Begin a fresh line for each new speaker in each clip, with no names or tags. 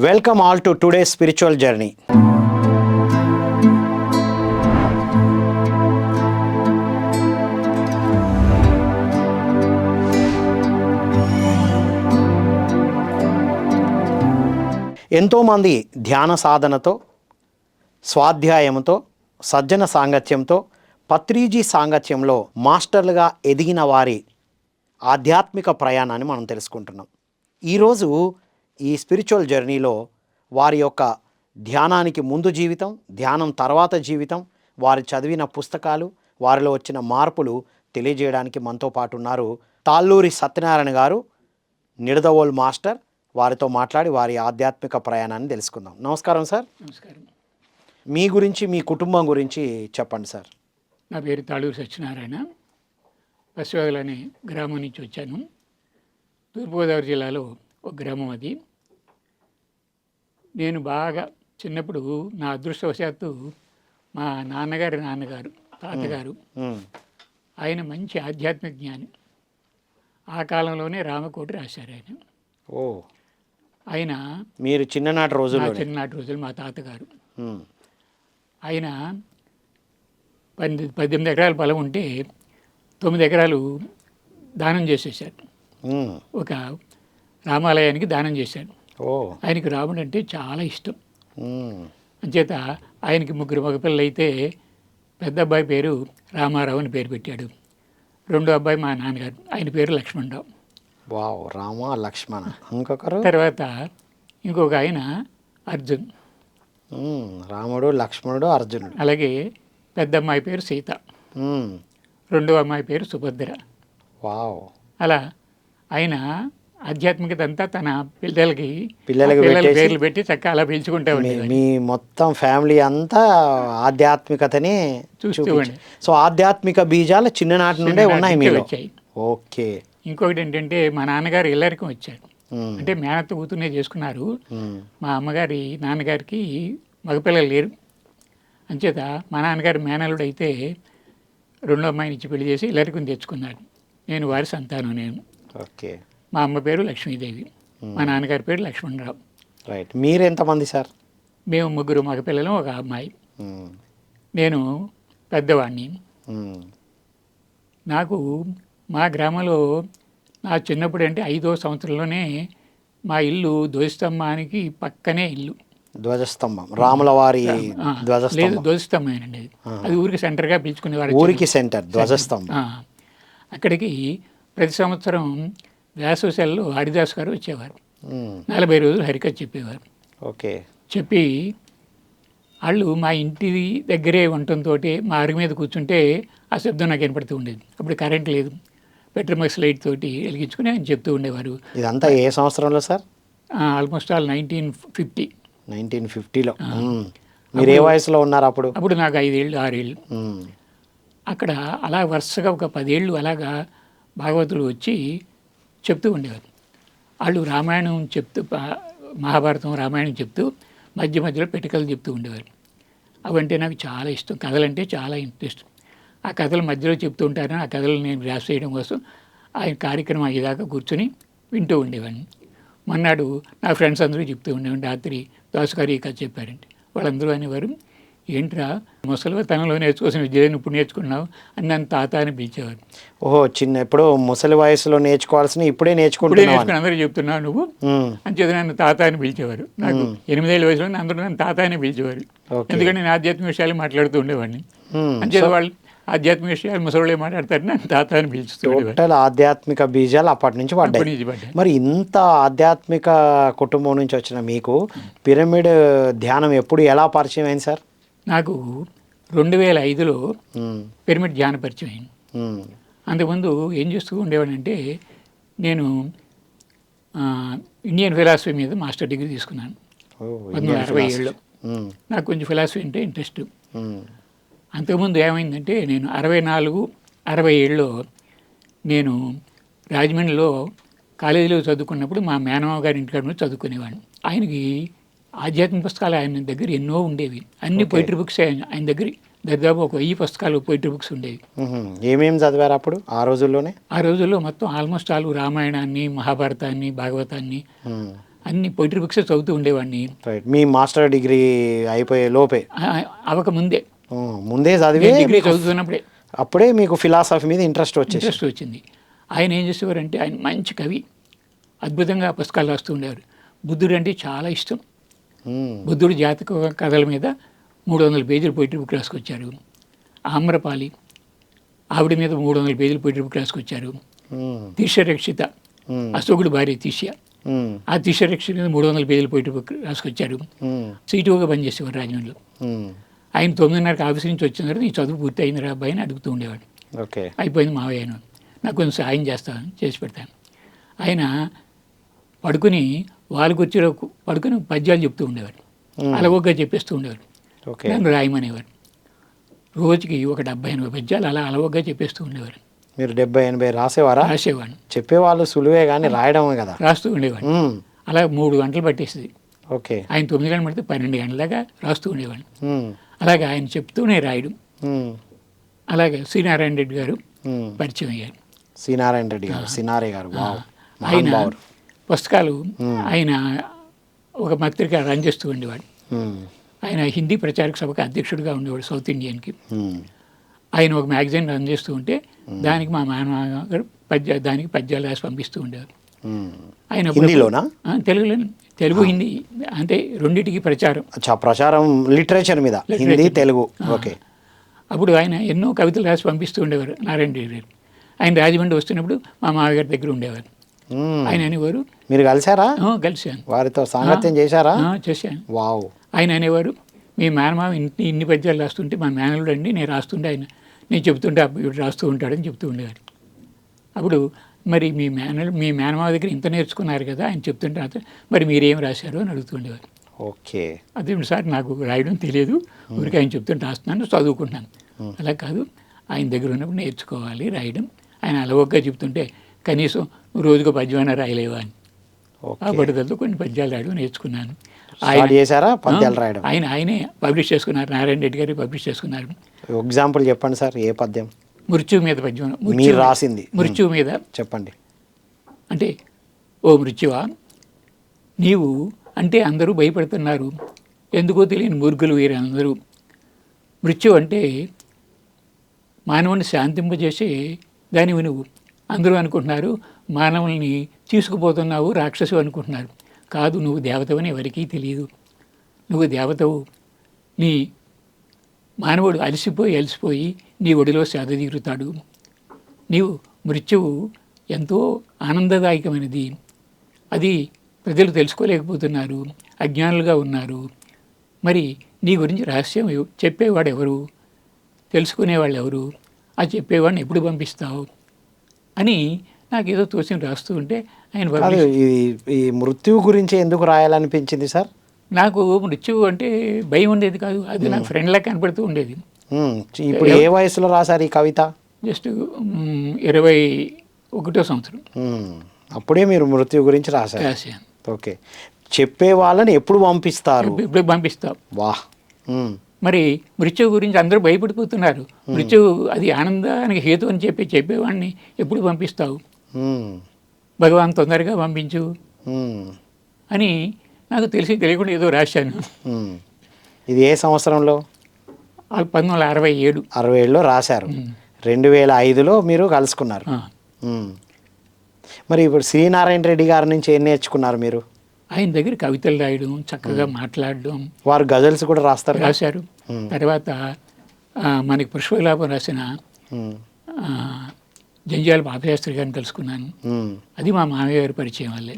Welcome all to today's spiritual journey. ఎంతోమంది ధ్యాన సాధనతో, స్వాధ్యాయంతో, సజ్జన సాంగత్యంతో, పత్రిజీ సాంగత్యంలో మాస్టర్లుగా ఎదిగిన వారి ఆధ్యాత్మిక ప్రయాణాన్ని మనం తెలుసుకుంటున్నాం. ఈరోజు ఈ స్పిరిచువల్ జర్నీలో వారి యొక్క ధ్యానానికి ముందు జీవితం, ధ్యానం తర్వాత జీవితం, వారు చదివిన పుస్తకాలు, వారిలో వచ్చిన మార్పులు తెలియజేయడానికి మనతో పాటు ఉన్నారు తాళ్ళూరి సత్యనారాయణ గారు, నిడదవోలు మాస్టర్. వారితో మాట్లాడి వారి ఆధ్యాత్మిక ప్రయాణాన్ని తెలుసుకుందాం. నమస్కారం సార్.
నమస్కారం.
మీ గురించి, మీ కుటుంబం గురించి చెప్పండి సార్.
నా పేరు తాళ్ళూరి సత్యనారాయణ. పసివాగల్ అనే గ్రామం నుంచి వచ్చాను. తూర్పుగోదావరి జిల్లాలో ఒక గ్రామం అది. నేను బాగా చిన్నప్పుడు నా అదృష్టవశాత్తు మా నాన్నగారు తాతగారు ఆయన మంచి ఆధ్యాత్మిక జ్ఞాని. ఆ కాలంలోనే రామకోటి రాశారు ఆయన. ఆయన
మీరు చిన్ననాటి
రోజులు మా తాతగారు ఆయన 18 ఎకరాల పొలం ఉంటే 9 ఎకరాలు దానం చేసేసాడు. ఒక రామాలయానికి దానం చేశాడు. ఆయనకి రాముడు అంటే చాలా ఇష్టం. అంచేత ఆయనకి 3 మగపిల్లలు అయితే పెద్ద అబ్బాయి పేరు రామారావు అని పేరు పెట్టాడు. రెండో అబ్బాయి మా నాన్నగారు, ఆయన పేరు లక్ష్మణరావు.
రామ లక్ష్మణ. ఇంకొకరు
తర్వాత ఇంకొక ఆయన అర్జున్.
రాముడు, లక్ష్మణుడు, అర్జునుడు.
అలాగే పెద్ద అమ్మాయి పేరు సీత, రెండో అమ్మాయి పేరు సుభద్ర. అలా ఆయన ఆధ్యాత్మికత అంతా తన పిల్లలకి పేర్లు పెట్టి చక్కగా అలా పిలుచుకుంటా ఉండేది.
మీ మొత్తం ఫ్యామిలీ అంతా ఆధ్యాత్మికతని
చూస్తూ ఉండే.
సో ఆధ్యాత్మిక బీజాలు చిన్ననాటి నుండే ఉన్నాయి మీలో.
వచ్చాయి.
ఓకే.
ఇంకొకటి ఏంటంటే మా నాన్నగారు ఇల్లరికం వచ్చారు. అంటే మేనత్త కూతుర్నే చేసుకున్నారు. మా అమ్మగారి నాన్నగారికి మగపిల్లలు లేరు. అంచేత మా నాన్నగారి మేనల్లుడు అయితే రెండో అమ్మాయిని ఇచ్చి పెళ్లి చేసి ఇల్లరికం తెచ్చుకున్నాడు. నేను వారి సంతానం. నేను
ఓకే.
మా అమ్మ పేరు లక్ష్మీదేవి, మా నాన్నగారి పేరు లక్ష్మణరావు.
రైట్. మీరు ఎంతమంది సార్?
మేము 3 మగపిల్లలు, ఒక అమ్మాయి. నేను పెద్దవాడిని. నాకు మా గ్రామంలో నా చిన్నప్పుడు అంటే 5వ సంవత్సరంలోనే మా ఇల్లు ధ్వజస్తంభానికి పక్కనే ఇల్లు.
ధ్వజస్తంభం రాముల వారి
లేదు, ధ్వజస్తంభం అండి. అది ఊరికి సెంటర్గా పిలుచుకునేవారు.
ఊరికి సెంటర్ ధ్వజస్తంభం.
అక్కడికి ప్రతి సంవత్సరం వేసవి సెలవులు హరిదాస్ గారు వచ్చేవారు. 40 రోజులు హరికథ చెప్పేవారు.
ఓకే. చెప్పి
వాళ్ళు మా ఇంటి దగ్గరే ఉండటంతో మా అరుగు మీద కూర్చుంటే ఆ శబ్దం నాకు వినపడుతూ ఉండేది. అప్పుడు కరెంట్ లేదు, పెట్రోమాక్స్ లైట్ తోటి వెలిగించుకుని ఆయన చెప్తూ ఉండేవారు.
ఇదంతా ఏ సంవత్సరంలో సార్?
Almost all 1950.
1950లో. మీరు ఏ వయసులో ఉన్నారు అప్పుడు?
అప్పుడు నాకు 5 ఏళ్ళు 6 ఏళ్ళు. అక్కడ అలా వరుసగా ఒక 10 ఏళ్ళు అలాగా భాగవతులు వచ్చి చెప్తూ ఉండేవారు. వాళ్ళు రామాయణం చెప్తూ, మహాభారతం రామాయణం చెప్తూ మధ్య మధ్యలో పెట్టుకలు చెప్తూ ఉండేవారు. అవంటే నాకు చాలా ఇష్టం. కథలంటే చాలా ఇంట్రెస్ట్. ఆ కథలు మధ్యలో చెప్తూ ఉంటారని ఆ కథలు నేను గ్రాస్ చేయడం కోసం ఆయన కార్యక్రమం అయ్యేదాకా కూర్చొని వింటూ ఉండేవాడిని. మొన్నాడు నా ఫ్రెండ్స్ అందరూ చెప్తూ ఉండేవాడిని. రాత్రి దాసుగారు ఈ కథ చెప్పారంటే వాళ్ళందరూ అనేవారు, ఏంట్రా ముసలి తనలో నేర్చుకోసిన విద్యను ఇప్పుడు నేర్చుకున్నావు అని నన్ను తాత అని పిలిచేవారు.
ఎప్పుడు ముసలి వయసులో నేర్చుకోవాల్సిన ఇప్పుడే నేర్చుకుని
అందరూ చెప్తున్నావు నువ్వు అని చెప్పి నన్ను తాత అని పిలిచేవారు. నాకు 8 ఏళ్ళ వయసులో అందరూ నన్ను తాత అని పిలిచేవారు. ఎందుకంటే నేను ఆధ్యాత్మిక విషయాలు మాట్లాడుతూ ఉండేవాడిని. అంచేది వాళ్ళు ఆధ్యాత్మిక విషయాలు ముసలి మాట్లాడతారని నన్ను తాత అని పిలుచుకుంటారు.
ఆధ్యాత్మిక బీజాలు అప్పటి నుంచి పడ్డాయి. మరి ఇంత ఆధ్యాత్మిక కుటుంబం నుంచి వచ్చిన మీకు పిరమిడ్ ధ్యానం ఎప్పుడు ఎలా పరిచయం అయింది సార్?
నాకు 2005లో పిరమిడ్ ధ్యాన పరిచయం అయింది. అంతకుముందు ఏం చేస్తూ ఉండేవాడంటే నేను ఇండియన్ ఫిలాసఫీ మీద మాస్టర్ డిగ్రీ తీసుకున్నాను 1967లో. నాకు కొంచెం ఫిలాసఫీ అంటే ఇంట్రెస్ట్. అంతకుముందు ఏమైందంటే నేను 64-67లో నేను రాజమండ్రిలో కాలేజీలో చదువుకున్నప్పుడు మా మేనమామ గారి ఇంటికాడ చదువుకునేవాడిని. ఆయనకి ఆధ్యాత్మిక పుస్తకాలు ఆయన దగ్గర ఎన్నో ఉండేవి. అన్ని పోయిటరీ బుక్స్ ఆయన దగ్గర దాదాపు ఒక 1000 పుస్తకాలు పోయిటరీ బుక్స్ ఉండేవి.
ఏమేమి చదివారు అప్పుడు ఆ రోజుల్లోనే?
ఆ రోజుల్లో మొత్తం ఆల్మోస్ట్ ఆల్ రామాయణాన్ని, మహాభారతాన్ని, భాగవతాన్ని, అన్ని పొయిటరీ బుక్స్ చదువుతూ ఉండేవాడిని.
రైట్. మీ మాస్టర్ డిగ్రీ అయిపోయే లోపే
అవక ముందే,
ముందే చదివి
నేను డిగ్రీ చదువుతున్నప్పుడే
అప్పుడే మీకు ఫిలాసఫీ మీద ఇంట్రెస్ట్
వచ్చింది. ఆయన ఏం చేసేవారంటే, ఆయన మంచి కవి, అద్భుతంగా పుస్తకాలు రాస్తూ ఉండేవారు. బుద్ధుడు అంటే చాలా ఇష్టం. బుద్ధుడు జాతక కథల మీద 300 పేజీలు పొయిటరీ బుక్ రాసుకొచ్చారు. ఆమ్రపాలి ఆవిడ మీద 300 పేజీలు పొయిటరీ బుక్ రాసుకొచ్చారు. తీర్షరక్షిత, అశోకుడు భార్య తీష్య, ఆ తీర్షరక్షిత మీద 300 పేజీలు పొయిటరీ బుక్ రాసుకొచ్చారు. సీటుగా పనిచేసేవారు రాజమండ్రిలో. ఆయన 9:30కి ఆఫీస్ నుంచి వచ్చిన తర్వాత నీ చదువు పూర్తి అయిందిరా అబ్బాయి అని అడుగుతూ ఉండేవాడు. అయిపోయింది మావయ్య, నాకు కొంచెం సాయం చేస్తాను, చేసి పెడతాను. ఆయన పడుకుని వాళ్ళకొచ్చిలో పడుకుని పద్యాలు చెప్తూ ఉండేవారు. అలవోగ్గా చెప్పేస్తూ ఉండేవారు. నన్ను రాయమనేవారు. రోజుకి ఒక 70-80 పద్యాలు అలా అలవోగ్గా చెప్పేస్తూ ఉండేవారు.
మీరు 70-80 రాసేవారా?
రాసేవాడిని.
చెప్పేవాళ్ళు సులువే కానీ రాయడమే కదా.
రాస్తూ ఉండేవాడిని. అలా 3 గంటలు పట్టేసింది.
ఓకే.
ఆయన 9 గంటలు పడితే 12 గంటల దాకా రాస్తూ ఉండేవాడిని. అలాగే ఆయన చెప్తూనే రాయడం. అలాగే శ్రీనారాయణ రెడ్డి గారు పరిచయం అయ్యారు.
శ్రీనారాయణ రెడ్డి గారు, సినారే గారు.
ఆయన పుస్తకాలు, ఆయన ఒక పత్రిక రన్ చేస్తూ ఉండేవాడు. ఆయన హిందీ ప్రచారక సభకు అధ్యక్షుడిగా ఉండేవాడు సౌత్ ఇండియన్కి. ఆయన ఒక మ్యాగజైన్ రన్ చేస్తూ ఉంటే దానికి మా మామగారు దానికి పద్యాలు రాసి పంపిస్తూ ఉండేవారు. ఆయన
హిందీలోనా?
తెలుగు హిందీ అంటే రెండింటికి ప్రచారం.
ప్రచారం లిటరేచర్ మీద హిందీ తెలుగు. ఓకే.
అప్పుడు ఆయన ఎన్నో కవితలు రాసి పంపిస్తూ ఉండేవారు నారాయణ రెడ్డి గారు. ఆయన రాజమండ్రి వస్తున్నప్పుడు మా మామగారి దగ్గర ఉండేవారు. ఆయన అనేవారు, మీరు
కలిసారా?
కలిశాను.
వారితో సాంగత్యం చేశారా?
చేశాను.
వావ్.
ఆయన అనేవారు, మీ మేనమామ ఇన్ని పద్యాలు రాస్తుంటే మా మేనలుడు అండి, నేను రాస్తుంటే ఆయన నేను చెప్తుంటే ఇప్పుడు రాస్తూ ఉంటాడని చెప్తూ ఉండేవారు. అప్పుడు మరి మీ మేనమామ దగ్గర ఇంత నేర్చుకున్నారు కదా, ఆయన చెప్తుంటే మరి మీరేం రాశారు అని అడుగుతూ ఉండేవారు.
ఓకే.
అదే సార్ నాకు రాయడం తెలియదు, ఊరికి ఆయన చెప్తుంటే రాస్తున్నాను, చదువుకుంటున్నాను. అలా కాదు, ఆయన దగ్గర ఉన్నప్పుడు నేర్చుకోవాలి రాయడం. ఆయన అలవోగ్గా చెప్తుంటే కనీసం రోజుకు పద్యమైనా రాయలేవా అని ఆ పట్టుదలతో కొన్ని పద్యాలు రాయడం నేర్చుకున్నాను. ఆయనే పబ్లిష్ చేసుకున్నారు. నారాయణ రెడ్డి గారు పబ్లిష్ చేసుకున్నారు.
ఎగ్జాంపుల్ చెప్పండి సార్, ఏ పద్యం?
మృత్యువు మీద పద్యం
మీరు రాసింది.
మృత్యువు మీద
చెప్పండి.
అంటే, ఓ మృత్యువా, నీవు అంటే అందరూ భయపడుతున్నారు, ఎందుకో తెలియని మూర్ఖులు వీరందరూ. మృత్యు అంటే మానవుని శాంతింపజేసే దానివి నువ్వు. అందరూ అనుకుంటున్నారు మానవుల్ని తీసుకుపోతున్నావు, రాక్షసు అనుకుంటున్నారు. కాదు, నువ్వు దేవతవని ఎవరికీ తెలియదు. నువ్వు దేవతవు. నీ మానవుడు అలసిపోయి నీ ఒడిలో సేద తీరుతాడు. నీవు మృత్యువు ఎంతో ఆనందదాయకమైనది. అది ప్రజలు తెలుసుకోలేకపోతున్నారు, అజ్ఞానులుగా ఉన్నారు. మరి నీ గురించి రహస్యం చెప్పేవాడు ఎవరు, తెలుసుకునేవాళ్ళు ఎవరు, ఆ చెప్పేవాడిని ఎప్పుడు పంపిస్తావు అని నాకు ఏదో తోచిన రాస్తూ ఉంటే ఆయన
ఈ మృత్యువు గురించి ఎందుకు రాయాలనిపించింది సార్?
నాకు మృత్యువు అంటే భయం ఉండేది కాదు, అది నాకు ఫ్రెండ్లా కనపడుతూ ఉండేది.
ఇప్పుడు ఏ వయసులో రాశారు ఈ కవిత?
జస్ట్ 21వ సంవత్సరం.
అప్పుడే మీరు మృత్యువు గురించి రాశాను. ఓకే. చెప్పే వాళ్ళని ఎప్పుడు పంపిస్తారు?
ఎప్పుడు పంపిస్తావు.
వాహ్.
మరి మృత్యువు గురించి అందరూ భయపడిపోతున్నారు. మృత్యువు అది ఆనందానికి హేతు అని చెప్పేవాడిని ఎప్పుడు పంపిస్తావు, భగవాన్ తొందరగా పంపించు అని నాకు తెలియకుండా ఏదో రాశాను.
ఇది ఏ సంవత్సరంలో?
1967.
67లో రాశారు. 2005లో మీరు కలుసుకున్నారు. మరి ఇప్పుడు శ్రీనారాయణ రెడ్డి గారి నుంచి ఏం నేర్చుకున్నారు మీరు?
ఆయన దగ్గర కవితలు రాయడం, చక్కగా మాట్లాడడం.
వారు గజల్స్ కూడా
రాశారు. తర్వాత మనకి పుష్పవిలాపం రాసిన జంజాల పాపశాస్త్రి గారిని కలుసుకున్నాను. అది మా మామయ్య గారి పరిచయం వల్లే.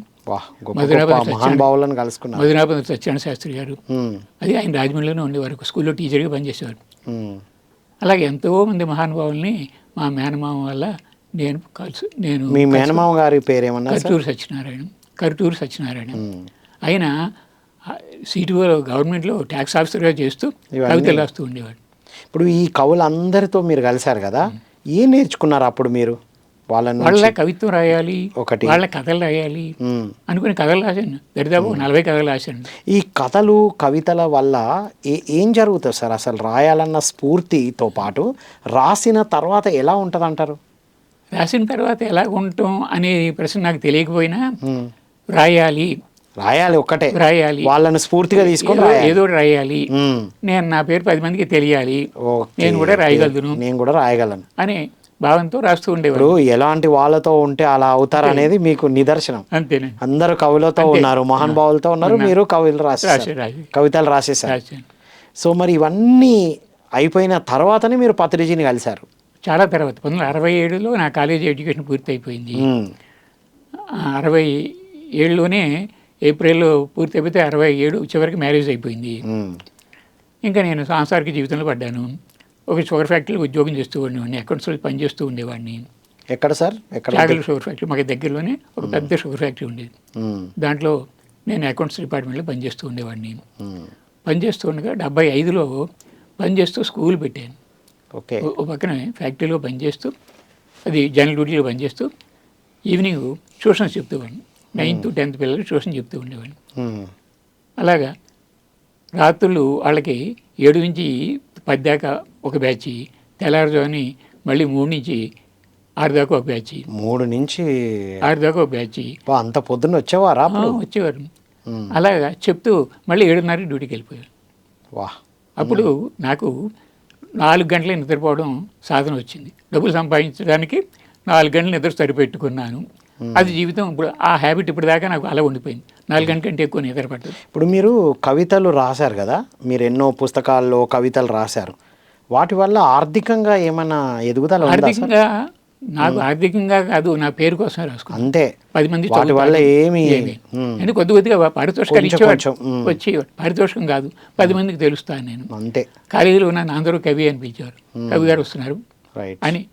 మధురాపతి సత్యనారాయణ శాస్త్రి గారు, అది ఆయన రాజమండ్రిలోనే ఉండేవారు, స్కూల్లో టీచర్గా పనిచేసేవారు. అలాగే ఎంతోమంది మహానుభావుల్ని మా మేనమామ వల్ల నేను
మీ మేనమామ గారి పేరేమన్నా?
కరుటూరు సత్యనారాయణ. ఆయన సిటీఓలో గవర్నమెంట్లో ట్యాక్స్ ఆఫీసర్గా చేస్తూ కవితలు రాస్తూ ఉండేవాడు.
ఇప్పుడు ఈ కవులందరితో మీరు కలిశారు కదా, ఏం నేర్చుకున్నారు అప్పుడు మీరు?
వాళ్ళ కవిత్వం రాయాలి, వాళ్ళ కథలు రాయాలి అనుకుని కథలు రాశాను. దరిదాపు 40 కథలు రాశాను.
ఈ కథలు కవితల వల్ల ఏం జరుగుతుంది సార్? అసలు రాయాలన్న స్ఫూర్తితో పాటు రాసిన తర్వాత ఎలా ఉంటుంది అంటారు?
రాసిన తర్వాత ఎలా ఉంటాం అనే ప్రశ్న నాకు తెలియకపోయినా రాయాలి
రాయాలి ఒక్కటే,
రాయాలి,
వాళ్ళని స్ఫూర్తిగా తీసుకొని
ఏదో
రాయాలి.
ఏదో ఒకటి రాయాలి,
మ్మ్.
నేను నా పేరు 10 మందికి తెలియాలి,
ఓకే,
నేను కూడా
ఓకే.
రాయగలను
నేను కూడా రాయగలను.
అనే భావంతో రాస్తూ
ఇప్పుడు
ఉండేవాడు.
ఎలాంటి వాళ్ళతో ఉంటే అలా అవుతారు అనేది మీకు నిదర్శనం.
అంతేనండి.
అందరూ కవులతో
అంతే.
ఉన్నారు, మహానుభావులతో ఉన్నారు, మీరు కవులు
రాశాను.
కవితలు రాసేసారు.
రాశాను.
సో మరి ఇవన్నీ అయిపోయిన తర్వాతనే మీరు పత్రిజీని కలిశారు.
చాలా తర్వాత 1967లో నా కాలేజీ ఎడ్యుకేషన్ పూర్తి అయిపోయింది.
మ్మ్.
67లోనే ఏప్రిల్లో పూర్తి అయిపోతే 67 చివరికి మ్యారేజ్ అయిపోయింది.
మ్మ్.
ఇంకా నేను సాంసారిక జీవితంలో పడ్డాను. ఒక షుగర్ ఫ్యాక్టరీలో ఉద్యోగం చేస్తూ ఉండేవాడిని, అకౌంట్స్లో పనిచేస్తూ ఉండేవాడిని.
ఎక్కడ సార్? ఎక్కడ?
చాగల షుగర్ ఫ్యాక్టరీ మాకు దగ్గరలోనే ఒక పెద్ద షుగర్ ఫ్యాక్టరీ ఉండేది.
మ్మ్.
దాంట్లో నేను అకౌంట్స్ డిపార్ట్మెంట్లో పనిచేస్తూ ఉండేవాడిని.
మ్మ్.
పనిచేస్తూ ఉండగా 75లో పనిచేస్తూ స్కూల్ పెట్టాను.
ఓకే.
ఓ పక్కన ఫ్యాక్టరీలో పనిచేస్తూ, అది జనరల్ డ్యూటీలో పనిచేస్తూ evening tuitions చెప్తూవాడిని. 9th to 10th పిల్లలు ట్యూషన్ చెప్తూ ఉండేవాడిని.
మ్మ్.
అలాగా రాత్రులు వాళ్ళకి 7 నుంచి 10 దాకా ఒక బ్యాచ్, తెల్లారుజాముని మళ్ళీ 3 నుంచి 6 దాకా ఒక బ్యాచ్,
3 నుంచి
6 దాకా ఒక బ్యాచ్
అంత పొద్దున్న వచ్చేవారా అప్పుడు?
వచ్చేవారు.
మ్మ్.
అలాగా చెప్తూ మళ్ళీ 7:30 డ్యూటీకి వెళ్ళిపోయారు.
వా.
అప్పుడు నాకు 4 గంటలే నిద్రపోవడం సాధన వచ్చింది. డబ్బులు సంపాదించడానికి 4 గంటలు నిద్ర సరిపెట్టుకున్నాను. అది జీవితం. ఇప్పుడు ఆ హ్యాబిట్ ఇప్పుడు దాకా నాకు అలా ఉండిపోయింది. 4 గంటల కంటే ఎక్కువ నిద్ర పట్టదు.
ఇప్పుడు మీరు కవితలు రాశారు కదా, మీరు ఎన్నో పుస్తకాల్లో కవితలు రాశారు. వాటి వల్ల ఆర్థికంగా ఏమైనా ఎదుగుదల ఉందా సార్?
ఆర్థికంగా నాకు ఆర్థికంగా కాదు, నా పేరు కోసం రాసుకున్నాను.
అంతే.
10 మంది
వాటి వల్ల ఏమి
అంటే కొద్ది కొద్దిగా పారితోషికాలు ఇచ్చేవాడు,
కొంచెం,
వచ్చేవాడు. పారితోషికం కాదు, 10 మందికి తెలుస్తాను నేను.
అంతే.
కాలేజీలో ఉన్న అందరూ కవి అని పిలిచేవారు. కవి గారు వస్తున్నారు
రైట్.
అని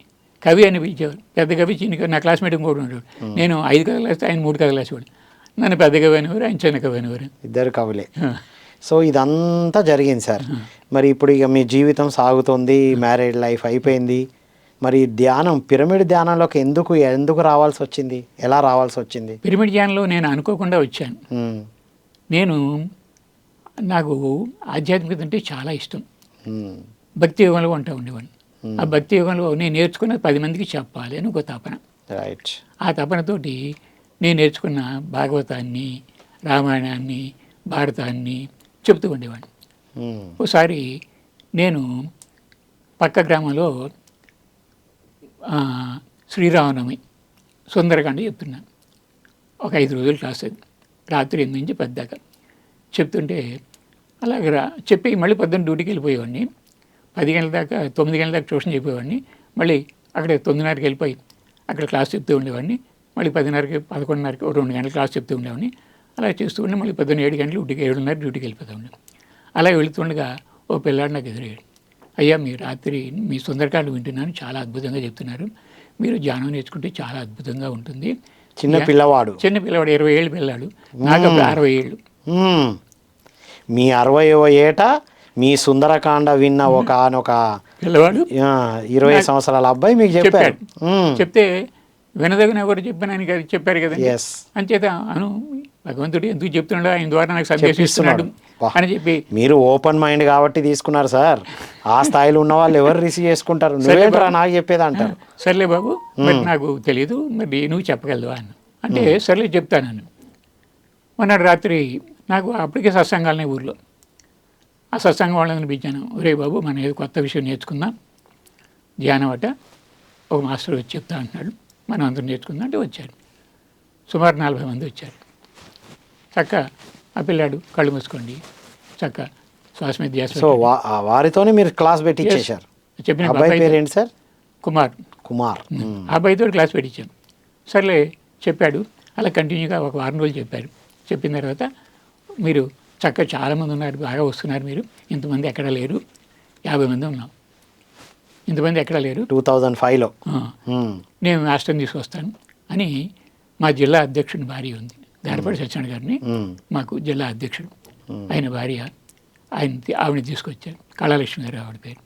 కవి అని పిలిచేవారు. పెద్ద కవి, చిన్న కవి. నా క్లాస్మేట్ కూడా ఉండేవాడు. నేను 5 కథలు వేస్తే ఆయన 3 కథలు వేసేవాడు. నన్ను పెద్ద కవి అనేవారు, ఆయన చిన్న కవి అనేవారు.
ఇద్దరు కవులే. సో ఇదంతా జరిగింది సార్. మరి ఇప్పుడు ఇక మీ జీవితం సాగుతుంది, మ్యారేడ్ లైఫ్ అయిపోయింది. మరి ధ్యానం, పిరమిడ్ ధ్యానంలోకి ఎందుకు రావాల్సి వచ్చింది? ఎలా రావాల్సి వచ్చింది?
పిరమిడ్ ధ్యానంలో నేను అనుకోకుండా వచ్చాను. నాకు ఆధ్యాత్మికత అంటే చాలా ఇష్టం. భక్తి యోగంలో ఉంటా ఉండేవాడిని. ఆ భక్తి యోగంలో నేను నేర్చుకున్నది 10 మందికి చెప్పాలి అని ఒక తపన.
రైట్.
ఆ తపనతోటి నేను నేర్చుకున్న భాగవతాన్ని, రామాయణాన్ని, భారతాన్ని చెప్తూ ఉండేవాడిని. ఒకసారి నేను పక్క గ్రామంలో శ్రీరామనవమి సుందరకాండ చెప్తున్నాను. ఒక 5 రోజులు క్లాస్ అది. రాత్రి 8 నుంచి 10 దాకా చెప్తుంటే అలాగే చెప్పి మళ్ళీ పొద్దున్న డ్యూటీకి వెళ్ళిపోయేవాడిని. 10 గంటల దాకా 9 గంటల దాకా ట్యూషన్ చెప్పేవాడిని. మళ్ళీ అక్కడ 9:30కి వెళ్ళిపోయి అక్కడ క్లాస్ చెప్తూ ఉండేవాడిని. మళ్ళీ 10:30కి 11:30కి 2 గంటల క్లాస్ చెప్తూ ఉండేవాడిని. అలా చేస్తూ ఉండి మళ్ళీ పొద్దున్న 7 గంటలు 7:30 డ్యూటీకి వెళ్ళిపోతూ ఉండే. అలా వెళుతుండగా ఓ పిల్లాడు నాకు ఎదురయ్యాడు. అయ్యా, మీ రాత్రి మీ సుందరకాండ వింటున్నాను, చాలా అద్భుతంగా చెప్తున్నారు. మీరు ధ్యానం నేర్చుకుంటే చాలా అద్భుతంగా ఉంటుంది.
చిన్న పిల్లవాడు
20 ఏళ్ళు పిల్లాడు. నాకు 60 ఏళ్ళు.
మీ 60వ ఏట మీ సుందరకాండ విన్న ఒక
పిల్లవాడు
20 సంవత్సరాల అబ్బాయి మీకు చెప్పాడు.
చెప్తే వినదగిన ఎవరు చెప్పానని చెప్పారు కదా.
Yes.
అంచేత భగవంతుడు ఎందుకు చెప్తున్నాడు, ఆయన ద్వారా నాకు సందేశం ఇస్తున్నాడు అని చెప్పి.
మీరు ఓపెన్ మైండ్ కాబట్టి తీసుకున్నారు సార్. ఆ స్థాయిలో ఉన్న వాళ్ళు ఎవరు రిసీవ్ చేసుకుంటారు? నువ్వేంట్రా నాకు చెప్పేది అంటారు.
సర్లే బాబు, మరి నాకు తెలియదు, మరి నువ్వు చెప్పగలవా అని అంటే సర్లే చెప్తానని. మొన్నటి రాత్రి నాకు అప్పటికే సత్సంగాలనే ఊర్లో. ఆ సత్సంగం వాళ్ళని అనిపించాను, ఒరే బాబు, మనం ఏదో కొత్త విషయం నేర్చుకుందాం, ధ్యానం అట, ఒక మాస్టర్ వచ్చి చెప్తా అంటున్నాడు, మనం అందరం నేర్చుకుందాం అంటే వచ్చారు. సుమారు 40 మంది వచ్చారు. చక్క ఆ పిల్లాడు కళ్ళు మూసుకోండి, చక్క శ్వాస మీద ధ్యాస.
సో వారితోనే మీరు క్లాస్ పెట్టించేశారు.
చెప్పిన
అబ్బాయి పేరు ఏంటి సార్?
కుమార్. ఆ అబ్బాయితో క్లాస్ పెట్టించాను. సర్లే చెప్పాడు. అలా కంటిన్యూగా ఒక 1 వారం రోజులు చెప్పారు. చెప్పిన తర్వాత మీరు చక్క చాలామంది ఉన్నారు, బాగా వస్తున్నారు, మీరు ఇంతమంది ఎక్కడా లేరు, 50 మంది ఉన్నాం, ఇంతమంది ఎక్కడా లేరు,
2005లో
నేను మాస్టర్ని తీసుకొస్తాను అని మా జిల్లా అధ్యక్షుని భార్య ఉంది, దారిపాటి సత్యనారాయణ గారిని, మాకు జిల్లా అధ్యక్షుడు, ఆయన భార్య, ఆవిడని తీసుకొచ్చారు. కళాలక్ష్మి గారు ఆవిడ పేరు.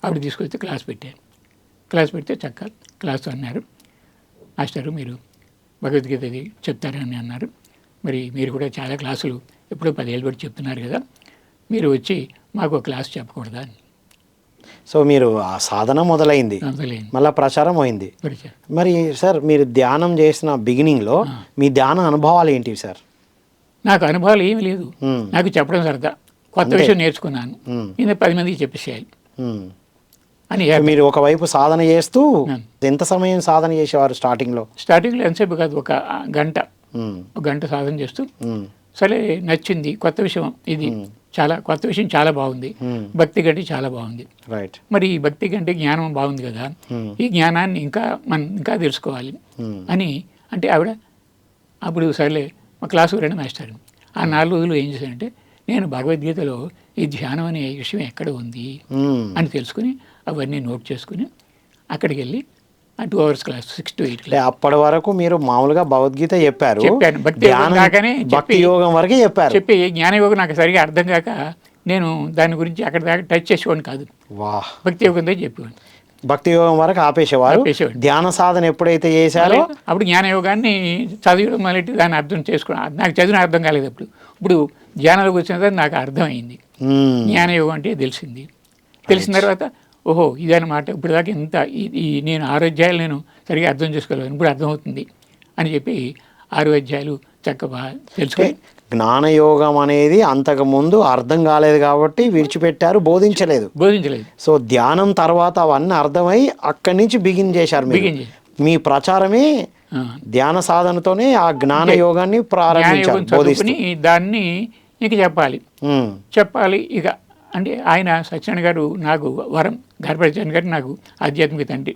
ఆవిడ తీసుకొస్తే క్లాస్ పెట్టారు. క్లాస్ పెడితే చక్క క్లాస్ అన్నారు, మాస్టరు మీరు భగవద్గీతది చెప్తారని అన్నారు, మరి మీరు కూడా చాలా క్లాసులు ఎప్పుడో 10 ఏళ్ళు బట్టి చెప్తున్నారు కదా, మీరు వచ్చి మాకు ఒక క్లాస్ చెప్పకూడదా అని.
సో మీరు ఆ సాధన మొదలైంది, మళ్ళీ ప్రచారం అయింది. మరి సార్ మీరు ధ్యానం చేసిన బిగినింగ్లో మీ ధ్యాన అనుభవాలు ఏంటివి సార్?
నాకు అనుభవాలు ఏమీ లేదు,
మ్మ్.
నాకు చెప్పడం సరదా, కొత్త విషయం నేర్చుకున్నాను,
మ్మ్.
ఇది 10 మందికి చెప్పేసేయాలి
మ్మ్.
అని
మీరు ఒకవైపు సాధన చేస్తూ
మ్మ్.
ఎంత సమయం సాధన చేసేవారు స్టార్టింగ్లో?
స్టార్టింగ్లో ఎంతసేపు కాదు, ఒక గంట,
మ్మ్.
ఒక గంట సాధన చేస్తూ
మ్మ్.
సరే నచ్చింది, కొత్త విషయం ఇది, చాలా కొత్త విషయం, చాలా బాగుంది,
మ్మ్.
భక్తి కంటే చాలా బాగుంది,
రైట్.
మరి ఈ భక్తి కంటే జ్ఞానం బాగుంది కదా,
మ్మ్.
ఈ జ్ఞానాన్ని మనం ఇంకా తెలుసుకోవాలి
మ్మ్.
అని అంటే ఆవిడ అప్పుడు సర్లే మా క్లాసు రెండు మాస్టర్ ఆ 4 రోజులు ఏం చేశానంటే నేను భగవద్గీతలో ఈ ధ్యానం అనే విషయం ఎక్కడ ఉంది
మ్మ్.
అని తెలుసుకుని అవన్నీ నోట్ చేసుకుని అక్కడికి వెళ్ళి ఆ 2 hours క్లాస్ 6 to 8
అంటే అప్పటి వరకు మీరు మామూలుగా భగవద్గీత చెప్పారు,
చెప్పాను. భక్తి యోగం
ధ్యానం,
దాకానే
భక్తి యోగం వరకే చెప్పారు.
చెప్పి జ్ఞానయోగం నాకు సరిగా అర్థం కాక నేను దాని గురించి అక్కడ దాకా టచ్ చేసేవాడిని కాదు,
వాహ్.
భక్తి యోగంతో చెప్పేవాడిని.
భక్తి యోగం వరకు ఆపేసేవారు.
ఆపేసేవాడు.
ధ్యాన సాధన ఎప్పుడైతే చేశారో
అప్పుడు జ్ఞానయోగాన్ని చదివడం మొదలెట్టి దాన్ని అర్థం చేసుకున్నాను. నాకు చదివిన అర్థం కాలేదు ఇప్పుడు ధ్యానంలోకి వచ్చిన తర్వాత నాకు అర్థమైంది,
మ్మ్.
జ్ఞానయోగం అంటే తెలిసింది. తెలిసిన తర్వాత ఓహో ఇదన్నమాట, ఇప్పుడు దాకా ఇంత ఈ నేను 6 అధ్యాయాలు నేను సరిగా అర్థం చేసుకోలేను, ఇప్పుడు అర్థమవుతుంది అని చెప్పి 6 అధ్యాయాలు చక్కగా తెలుసుకొని
జ్ఞానయోగం అనేది అంతకు ముందు అర్థం కాలేదు కాబట్టి విడిచిపెట్టారు, బోధించలేదు.
బోధించలేదు.
సో ధ్యానం తర్వాత అవన్నీ అర్థమై అక్కడి నుంచి బిగిన్ చేశారు మీరు.
బిగిన్ చేసి
మీ ప్రచారమే ధ్యాన సాధనతోనే ఆ జ్ఞాన యోగాన్ని ప్రారంభించారు,
జ్ఞానయోగం
బోధిస్తూ.
చదువుకుని దాన్ని ఇక చెప్పాలి ఇక అంటే ఆయన సత్యనారాయణ గారు నాకు వరం, గణపతి సత్యనారాయణ గారు నాకు ఆధ్యాత్మిక తండ్రి.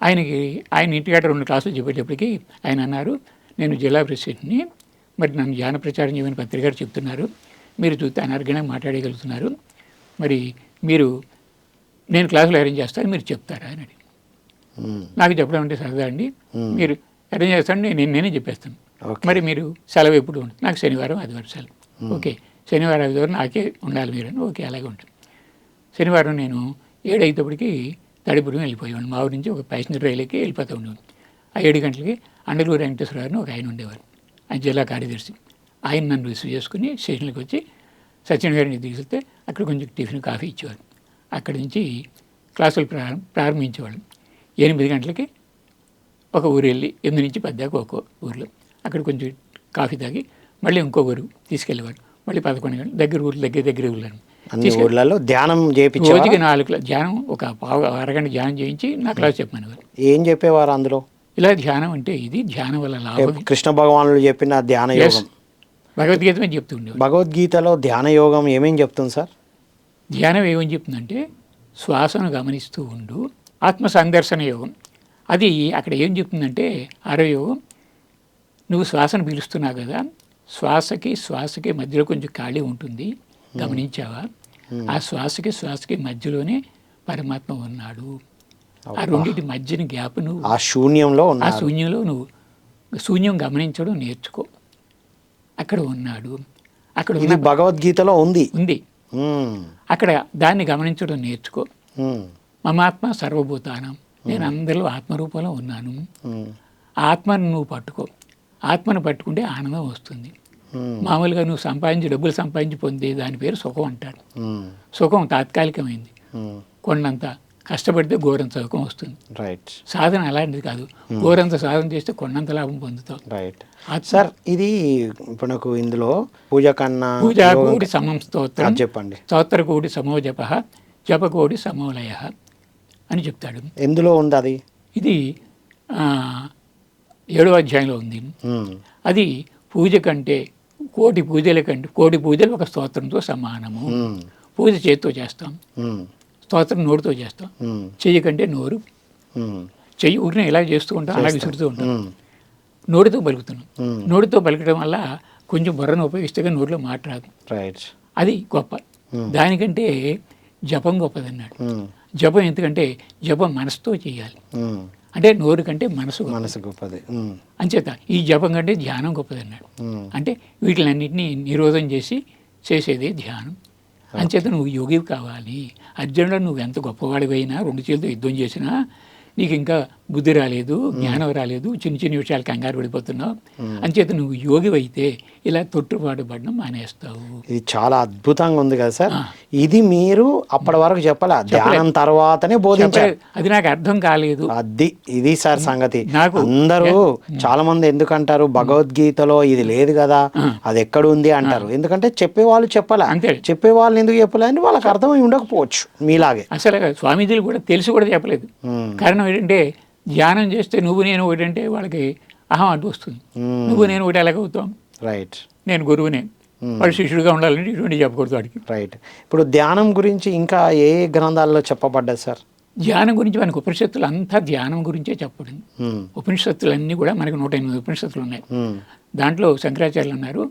ఆయన ఇంటికాడ 2 క్లాసులు చెప్పేటప్పటికి ఆయన అన్నారు, నేను జిల్లా ప్రెసిడెంట్ని, మరి నన్ను జ్ఞాన ప్రచారం చేయమని పత్రిక గారు చెప్తున్నారు, మీరు చూస్తే అనర్గణంగా మాట్లాడగలుగుతున్నారు, మరి నేను క్లాసులు అరేంజ్ చేస్తాను, మీరు చెప్తారా అని అడిగి. నాకు చెప్పడం అంటే సరదా అండి, మీరు అరేంజ్ చేస్తాను, నేనే చెప్పేస్తాను, మరి మీరు సెలవు ఎప్పుడు ఉంటుంది? నాకు శనివారం ఆదివారం సెలవు. ఓకే, శనివారం ఆదివారం నాకే ఉండాలి మీరు అని. ఓకే, అలాగే ఉంటుంది. శనివారం నేను 7 అయ్యేటప్పటికి తడిపురం వెళ్ళిపోయేవాడిని. మా ఊరి నుంచి ఒక ప్యాసింజర్ రైలుకి వెళ్ళిపోతూ ఉండేవాడు. ఆ 7 గంటలకి అండలూరు వెంకటేశ్వర గారిని ఒక ఆయన ఉండేవారు, ఆయన జిల్లా కార్యదర్శి. ఆయన నన్ను రిసీవ్ చేసుకుని స్టేషన్కి వచ్చి సత్యనారాయణ గారిని తీసుకెళ్తే అక్కడ కొంచెం టిఫిన్ కాఫీ ఇచ్చేవారు. అక్కడి నుంచి క్లాసులు ప్రారంభించేవాళ్ళం. 8 గంటలకి ఒక ఊరు వెళ్ళి 8 నుంచి 10 దాకా ఒక ఊరిలో అక్కడ కొంచెం కాఫీ తాగి మళ్ళీ ఇంకో ఊరు తీసుకెళ్ళేవారు. మళ్ళీ 11 గంటలు దగ్గర ఊర్లో
అన్ని ఊర్లలో ధ్యానం చేయించి
రోజుకి 4 ధ్యానం, ఒక అరగంట ధ్యానం చేయించి నా క్లాస్ చెప్పమనేవారు.
ఏం చెప్పేవారు అందులో?
ఇలా ధ్యానం అంటే ఇది, ధ్యానం వల్ల లాభం,
కృష్ణ భగవానులు చెప్పిన ధ్యాన యోగం,
భగవద్గీత మీద చెప్తూ ఉండేవారు.
భగవద్గీతలో ధ్యాన యోగం ఏమేం చెప్తుంది సార్?
ధ్యానం ఏమని చెప్తుందంటే శ్వాసను గమనిస్తూ ఉండు, ఆత్మ సందర్శన యోగం. అది అక్కడ ఏం చెప్తుందంటే 6వ యోగం, నువ్వు శ్వాసను పీలుస్తున్నావు కదా, శ్వాసకి మధ్యలో కొంచెం ఖాళీ ఉంటుంది, గమనించావా? ఆ శ్వాసకి మధ్యలోనే పరమాత్మ ఉన్నాడు. ఆ రెండింటి మధ్యన గ్యాప్ నువ్వు
ఆ శూన్యంలో
నువ్వు శూన్యం గమనించడం నేర్చుకో. అక్కడ ఉన్నాడు, అక్కడ
ఇది భగవద్గీతలో ఉంది.
అక్కడ దాన్ని గమనించడం నేర్చుకో. మమాత్మ సర్వభూతానం, నేను అందరిలో ఆత్మరూపంలో ఉన్నాను. ఆత్మను నువ్వు పట్టుకో, ఆత్మను పట్టుకుంటే ఆనందం వస్తుంది. మామూలుగా నువ్వు డబ్బులు సంపాదించి పొందే దాని పేరు సుఖం అంటారు. సుఖం తాత్కాలికమైంది, కొండంత కష్టపడితే గోరంత సుఖం వస్తుంది. సాధన అలాంటిది కాదు, గోరంత సాధన చేస్తే కొండంత లాభం పొందుతావు.
సార్ ఇది ఇప్పుడు ఇందులో
పూజాకోటి సమం స్తోత్రం
చెప్పండి,
స్తోత్రకోటి సమో జప, జపకోటి సమోలయ అని చెప్తాడు.
ఎందులో ఉంది అది?
ఇది 7వ అధ్యాయంలో ఉంది. అది పూజ కంటే కోటి పూజలు ఒక స్తోత్రంతో సమానము. పూజ చేతితో చేస్తాం, స్తోత్రం నోటితో చేస్తాం. చెయ్యి కంటే నోరు, చెయ్యి ఊరిని ఎలా చేస్తూ ఉంటాం అలా విసురుతూ ఉంటాం. నోటితో పలుకుతున్నాం, నోటితో పలకడం వల్ల కొంచెం బుర్రను ఉపయోగిస్తే నోటిలో మాట రాదు. అది గొప్ప. దానికంటే జపం గొప్పదన్నాడు. జపం ఎందుకంటే జపం మనసుతో చేయాలి, అంటే నోరు కంటే మనసు
గొప్పది.
అంచేత ఈ జపం కంటే ధ్యానం గొప్పదన్నాడు. అంటే వీటిలన్నింటినీ నిరోధం చేసేదే ధ్యానం. అంచేత నువ్వు యోగివి కావాలి. అర్జునుడు నువ్వు ఎంత గొప్పవాడివైనా 2 చేతులతో యుద్ధం చేసినా నీకు ఇంకా బుద్ధి రాలేదు, జ్ఞానం రాలేదు, చిన్న చిన్న విషయాలు కంగారు పడిపోతున్నావు, అంచేత నువ్వు యోగివైతే ఇలా తొట్టుపాటు పడడం మానేస్తావు.
ఇది చాలా అద్భుతంగా ఉంది కదా సార్. ఇది మీరు అప్పటి వరకు చెప్పాల, ధ్యానం తర్వాతనే బోధించారు.
అది నాకు అర్థం కాలేదు.
ఇది సార్ సంగతి.
నాకు
అందరూ చాలా మంది ఎందుకంటారు భగవద్గీతలో ఇది లేదు కదా, అది ఎక్కడ ఉంది అంటారు. ఎందుకంటే చెప్పేవాళ్ళు చెప్పాలా, చెప్పేవాళ్ళు ఎందుకు చెప్పాలని వాళ్ళకి అర్థమై ఉండకపోవచ్చు మీలాగే.
అసలు స్వామీజీలు కూడా తెలిసి కూడా చెప్పలేదు. కారణం ఏంటంటే ధ్యానం చేస్తే నువ్వు నేను ఒకటంటే వాళ్ళకి అహం అడ్డు వస్తుంది. నువ్వు నేను ఒకటి ఎలాగవుతాం?
రైట్.
నేను గురువునే, వాడు శిష్యుడిగా ఉండాలని ఇటువంటి చెప్పకూడదు వాడికి.
రైట్. ఇప్పుడు ధ్యానం గురించి ఇంకా ఏ గ్రంథాల్లో చెప్పబడ్డది సార్?
ధ్యానం గురించి మనకు ఉపనిషత్తులు అంతా ధ్యానం గురించే చెప్పబడింది. ఉపనిషత్తులన్నీ కూడా మనకు 108 ఉపనిషత్తులు ఉన్నాయి. దాంట్లో శంకరాచార్యులు అన్నారు,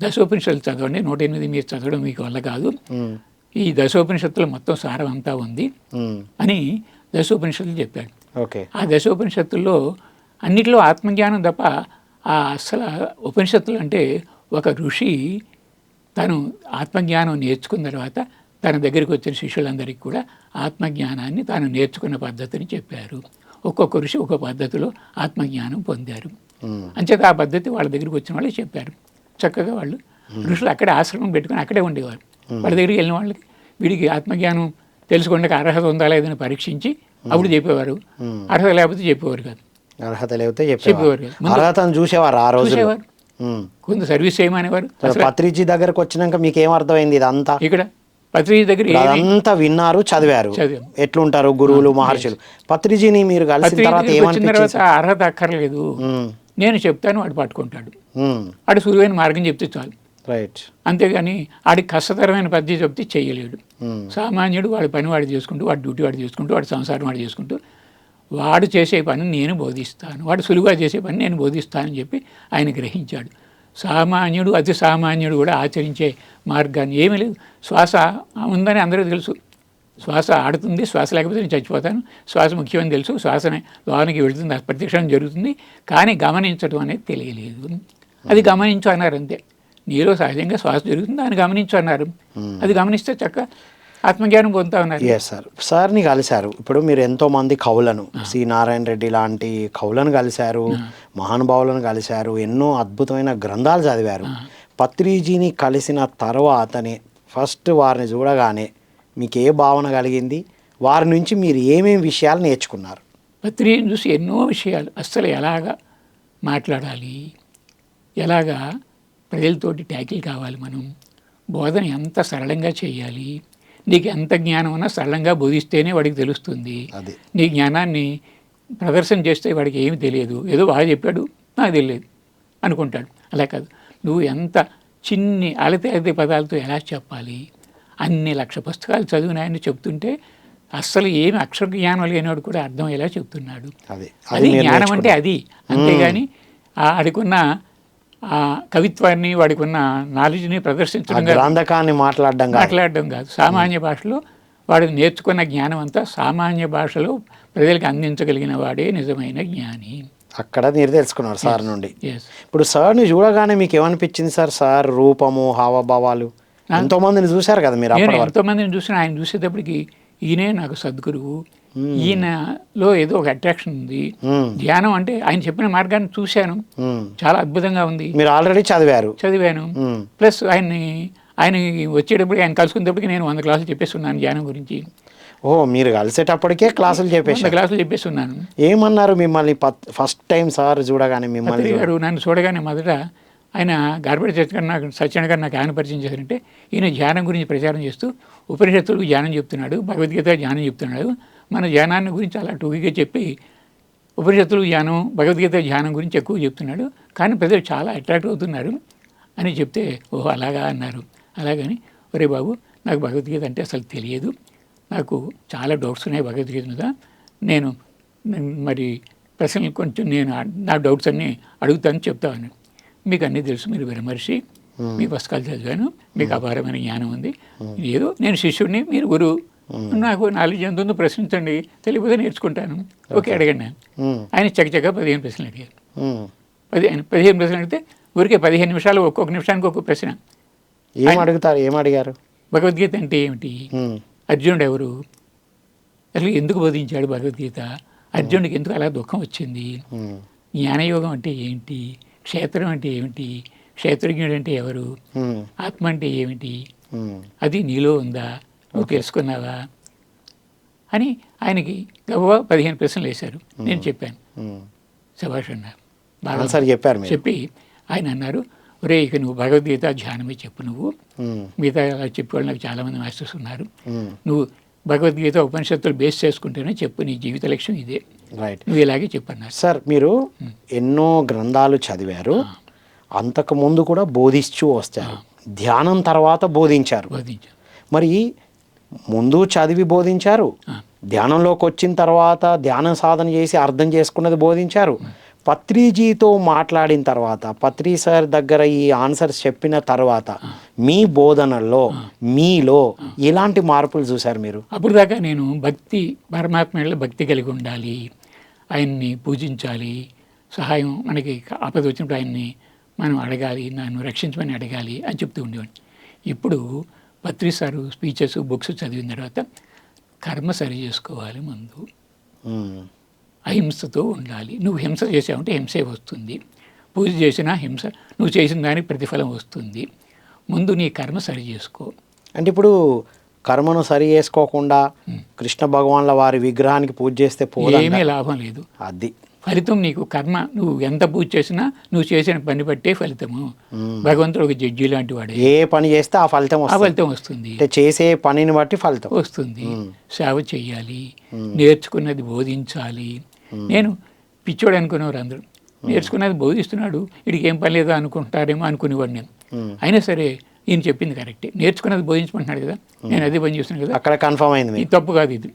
దశోపనిషత్తులు చదవండి, 108 మీరు చదవడం మీకు వల్ల కాదు, ఈ దశోపనిషత్తులో మొత్తం సారం అంతా ఉంది అని దశోపనిషత్తులు చెప్పాడు.
ఓకే.
ఆ దశోపనిషత్తుల్లో అన్నిట్లో ఆత్మజ్ఞానం తప్ప ఆ అసలు ఉపనిషత్తులు అంటే ఒక ఋషి తను ఆత్మజ్ఞానం నేర్చుకున్న తర్వాత తన దగ్గరికి వచ్చిన శిష్యులందరికీ కూడా ఆత్మజ్ఞానాన్ని తాను నేర్చుకున్న పద్ధతిని చెప్పారు. ఒక్కొక్క ఋషి ఒక్కొక్క పద్ధతిలో ఆత్మజ్ఞానం పొందారు. అంచేత ఆ పద్ధతి వాళ్ళ దగ్గరికి వచ్చిన వాళ్ళే చెప్పారు. చక్కగా వాళ్ళు ఋషులు అక్కడే ఆశ్రమం పెట్టుకుని అక్కడే ఉండేవారు. వాళ్ళ దగ్గరికి వెళ్ళిన వాళ్ళకి వీడికి ఆత్మజ్ఞానం తెలుసుకోవడానికి అర్హత ఉందా లేదని పరీక్షించి అప్పుడు చెప్పేవారు. అర్హత లేకపోతే చెప్పేవారు కాదు.
అర్హత లేకపోతే చెప్పేవారు కాదు. అర్హతను చూసేవారు ఆ రోజు.
కొంత సర్వీస్ చేయమనేవారు.
పత్రిజీ దగ్గరకు వచ్చినాక మీకు ఏం అర్థమైంది? ఇదంతా
ఇక్కడ పత్రిజీ దగ్గర
అదంతా విన్నారు, చదివారు, ఎట్లుంటారు గురువులు మహర్షులు. పత్రిజీని మీరు కలిసిన తర్వాత ఏమనిపించింది?
అర్హత అక్కర్లేదు, నేను చెప్తాను, వాడు పట్టుకుంటాడు, వాడు సులువైన మార్గం చెప్తే చాలు.
రైట్.
అంతేగాని ఆడికి కష్టతరమైన పద్ధతి చెప్తే చేయలేడు. సామాన్యుడు వాడి పని వాడు చేసుకుంటూ, వాడి డ్యూటీ వాడు చేసుకుంటూ, వాడి సంసారం వాడు చేసుకుంటూ, వాడు చేసే పని నేను బోధిస్తాను, వాడు సులువుగా చేసే పని నేను బోధిస్తానని చెప్పి ఆయన గ్రహించాడు. సామాన్యుడు అతి సామాన్యుడు కూడా ఆచరించే మార్గాన్ని ఏమీ లేదు. శ్వాస ఉందని అందరూ తెలుసు, శ్వాస ఆడుతుంది, శ్వాస లేకపోతే నేను చచ్చిపోతాను, శ్వాస ముఖ్యమని తెలుసు, శ్వాసనే లోనికి వెళుతుంది, ప్రత్యక్షం జరుగుతుంది, కానీ గమనించడం అనేది తెలియలేదు. అది గమనించు అన్నారు అంతే. నీలో సహజంగా శ్వాస జరుగుతుంది, దాన్ని గమనించు అన్నారు. అది గమనిస్తే చక్క ఆత్మజ్ఞానం పొందుతా ఉన్నారు.
సార్ సార్ని కలిశారు. ఇప్పుడు మీరు ఎంతోమంది కవులను, సి నారాయణ రెడ్డి లాంటి కవులను కలిశారు, మహానుభావులను కలిశారు, ఎన్నో అద్భుతమైన గ్రంథాలు చదివారు. పత్రిజీని కలిసిన తర్వాతనే ఫస్ట్ వారిని చూడగానే మీకు ఏ భావన కలిగింది? వారి నుంచి మీరు ఏమేమి విషయాలు నేర్చుకున్నారు?
పత్రిజీని చూసి ఎన్నో విషయాలు, అస్సలు ఎలాగా మాట్లాడాలి, ఎలాగా ప్రజలతోటి ట్యాకిల్ కావాలి, మనం బోధన ఎంత సరళంగా చేయాలి, నీకు ఎంత జ్ఞానం ఉన్నా సరళంగా బోధిస్తేనే వాడికి తెలుస్తుంది. నీ జ్ఞానాన్ని ప్రదర్శన చేస్తే వాడికి ఏమి తెలియదు, ఏదో బాగా చెప్పాడు నాకు తెలియదు అనుకుంటాడు. అలా కాదు, నువ్వు ఎంత చిన్ని అలతే పదాలతో ఎలా చెప్పాలి, అన్ని లక్ష పుస్తకాలు చదివిన ఆయన చెప్తుంటే అస్సలు ఏమి అక్షర జ్ఞానం లేనివాడు కూడా అర్థం ఎలా చెప్తున్నాడు. అది జ్ఞానం అంటే అది. అంతేగాని ఆడికున్న ఆ కవిత్వాన్ని, వాడికి ఉన్న నాలెడ్జ్ని ప్రదర్శించడం, మాట్లాడడం కాదు. సామాన్య భాషలో వాడు నేర్చుకున్న జ్ఞానం అంతా సామాన్య భాషలో ప్రజలకు అందించగలిగిన వాడే నిజమైన జ్ఞాని.
అక్కడ మీరు తెలుసుకున్నారు సార్ నుండి. ఇప్పుడు సార్ని చూడగానే మీకు ఏమనిపించింది సార్? సార్ రూపము, హావభావాలు, ఎంతోమందిని చూశారు కదా మీరు.
ఎంతోమందిని చూసిన ఆయన చూసేటప్పటికి ఈయనే నాకు సద్గురువు, ఈయనలో ఏదో ఒక అట్రాక్షన్ ఉంది. ధ్యానం అంటే ఆయన చెప్పిన మార్గాన్ని చూశాను, చాలా అద్భుతంగా ఉంది.
మీరు ఆల్రెడీ
చదివాను. ప్లస్ ఆయన వచ్చేటప్పటికి, ఆయన కలుసుకునేటప్పటికి నేను 100 క్లాసులు చెప్పేస్తున్నాను ధ్యానం గురించి.
మీరు కలిసేటప్పటికే క్లాసులు
చెప్పేస్తున్నాను.
ఏమన్నారు మిమ్మల్ని ఫస్ట్ టైం సార్ చూడగానే? మిమ్మల్ని
గారు నన్ను చూడగానే మొదట ఆయన గార్బేడ్ సత్యనారాయణ గారు నాకు ఆయన పరిచయం చేశారంటే, ఈయన ధ్యానం గురించి ప్రచారం చేస్తూ ఉపనిషత్తులకు ధ్యానం చెప్తున్నాడు, భగవద్గీత ధ్యానం చెప్తున్నాడు, మన ధ్యానాన్ని గురించి అలా టూకీగా చెప్పి ఉపనిషత్తులు ధ్యానం, భగవద్గీత ధ్యానం గురించి ఎక్కువ చెప్తున్నాడు, కానీ ప్రజలు చాలా అట్రాక్ట్ అవుతున్నారు అని చెప్తే, ఓహో అలాగా అన్నారు. అలాగని, ఒరే బాబు నాకు భగవద్గీత అంటే అసలు తెలియదు, నాకు చాలా డౌట్స్ ఉన్నాయి భగవద్గీత మీద, నేను మరి ప్రశ్నలు కొంచెం నేను నా డౌట్స్ అన్నీ అడుగుతాను చెప్తాను. మీకు అన్నీ తెలుసు, మీరు విమర్శి, మీ పుస్తకాలు చదివాను, మీకు అపారమైన జ్ఞానం ఉంది, ఏదో నేను శిష్యుడిని, మీరు గురువు, నాకు నాలెడ్జ్ ఎంత ఉందో ప్రశ్నించండి, తెలియకపోతే నేర్చుకుంటాను. ఓకే అడగండి. ఆయన చక్కగా 15 ప్రశ్నలు అడిగారు. 15 ప్రశ్నలు అడిగితే ఊరికే 15 నిమిషాలు ఒక్కొక్క నిమిషానికి ఒక్కొక్క ప్రశ్న.
ఏమడిగారు?
భగవద్గీత అంటే ఏమిటి, అర్జునుడు ఎవరు, అసలు ఎందుకు బోధించాడు భగవద్గీత, అర్జునుడికి ఎందుకు అలా దుఃఖం వచ్చింది, జ్ఞానయోగం అంటే ఏంటి, క్షేత్రం అంటే ఏమిటి, క్షేత్రజ్ఞుడు అంటే ఎవరు, ఆత్మ అంటే ఏమిటి, అది నీలో ఉందా, నువ్వు తెలుసుకున్నావా అని ఆయనకి గవ్వ 15 ప్రశ్నలు వేశారు. నేను చెప్పాను. శభాష్ అన్నారు. బాగా
చెప్పారు మీరు.
చెప్పి ఆయన అన్నారు, ఒరే ఇక నువ్వు భగవద్గీత ధ్యానమే చెప్పు, నువ్వు మిగతా అలా చెప్పేవాళ్ళు నాకు చాలామంది మాస్టర్స్ ఉన్నారు, నువ్వు భగవద్గీత ఉపనిషత్తులు బేస్ చేసుకుంటేనే చెప్పు, నీ జీవిత లక్ష్యం ఇదే,
రైట్,
నువ్వు ఇలాగే చెప్పన్నారు.
సార్ మీరు ఎన్నో గ్రంథాలు చదివారు, అంతకు ముందు కూడా బోధిస్తూ వస్తారు, ధ్యానం తర్వాత బోధించారు. మరి ముందు చదివి బోధించారు, ధ్యానంలోకి వచ్చిన తర్వాత ధ్యానం సాధన చేసి అర్థం చేసుకున్నది బోధించారు, పత్రిజీతో మాట్లాడిన తర్వాత పత్రి సార్ దగ్గర ఈ ఆన్సర్స్ చెప్పిన తర్వాత మీ బోధనల్లో మీలో ఎలాంటి మార్పులు చూశారు మీరు?
అప్పుడు దాకా నేను భక్తి, పరమాత్మ భక్తి కలిగి ఉండాలి, ఆయన్ని పూజించాలి, సహాయం మనకి ఆపద వచ్చినప్పుడు ఆయన్ని మనం అడగాలి, నన్ను రక్షించమని అడగాలి అని చెప్తూ ఉండేవాడిని. ఇప్పుడు పత్రి సారు స్పీచెస్ బుక్స్ చదివిన తర్వాత కర్మ సరి చేసుకోవాలి, ముందు అహింసతో ఉండాలి, నువ్వు హింస చేసావంటే హింసే వస్తుంది, పూజ చేసినా హింస, నువ్వు చేసిన దానికి ప్రతిఫలం వస్తుంది, ముందు నీ కర్మ సరి చేసుకో.
అంటే ఇప్పుడు కర్మను సరి చేసుకోకుండా కృష్ణ భగవాన్ల వారి విగ్రహానికి పూజ చేస్తే
ఏమీ లాభం లేదు.
అది
ఫలితం నీకు కర్మ, నువ్వు ఎంత పూజ చేసినా నువ్వు చేసిన పని బట్టే ఫలితము. భగవంతుడు ఒక జడ్జి లాంటి వాడే,
ఏ పని చేస్తే ఆ ఫలితం
వస్తుంది,
చేసే పనిని బట్టి ఫలితం
వస్తుంది. సేవ చెయ్యాలి, నేర్చుకున్నది బోధించాలి. నేను పిచ్చోడు అనుకునేవారు అందరూ, నేర్చుకున్నది బోధిస్తున్నాడు, వీడికి ఏం పని లేదో అనుకుంటారేమో అనుకునేవాడు నేను. అయినా సరే ఈయన చెప్పింది కరెక్టే, నేర్చుకున్నది బోధించమంటున్నాడు కదా, నేను అదే పని చేస్తున్నాను కదా,
అక్కడ కన్ఫర్మ్ అయింది,
ఇది తప్పు కాదు. ఇది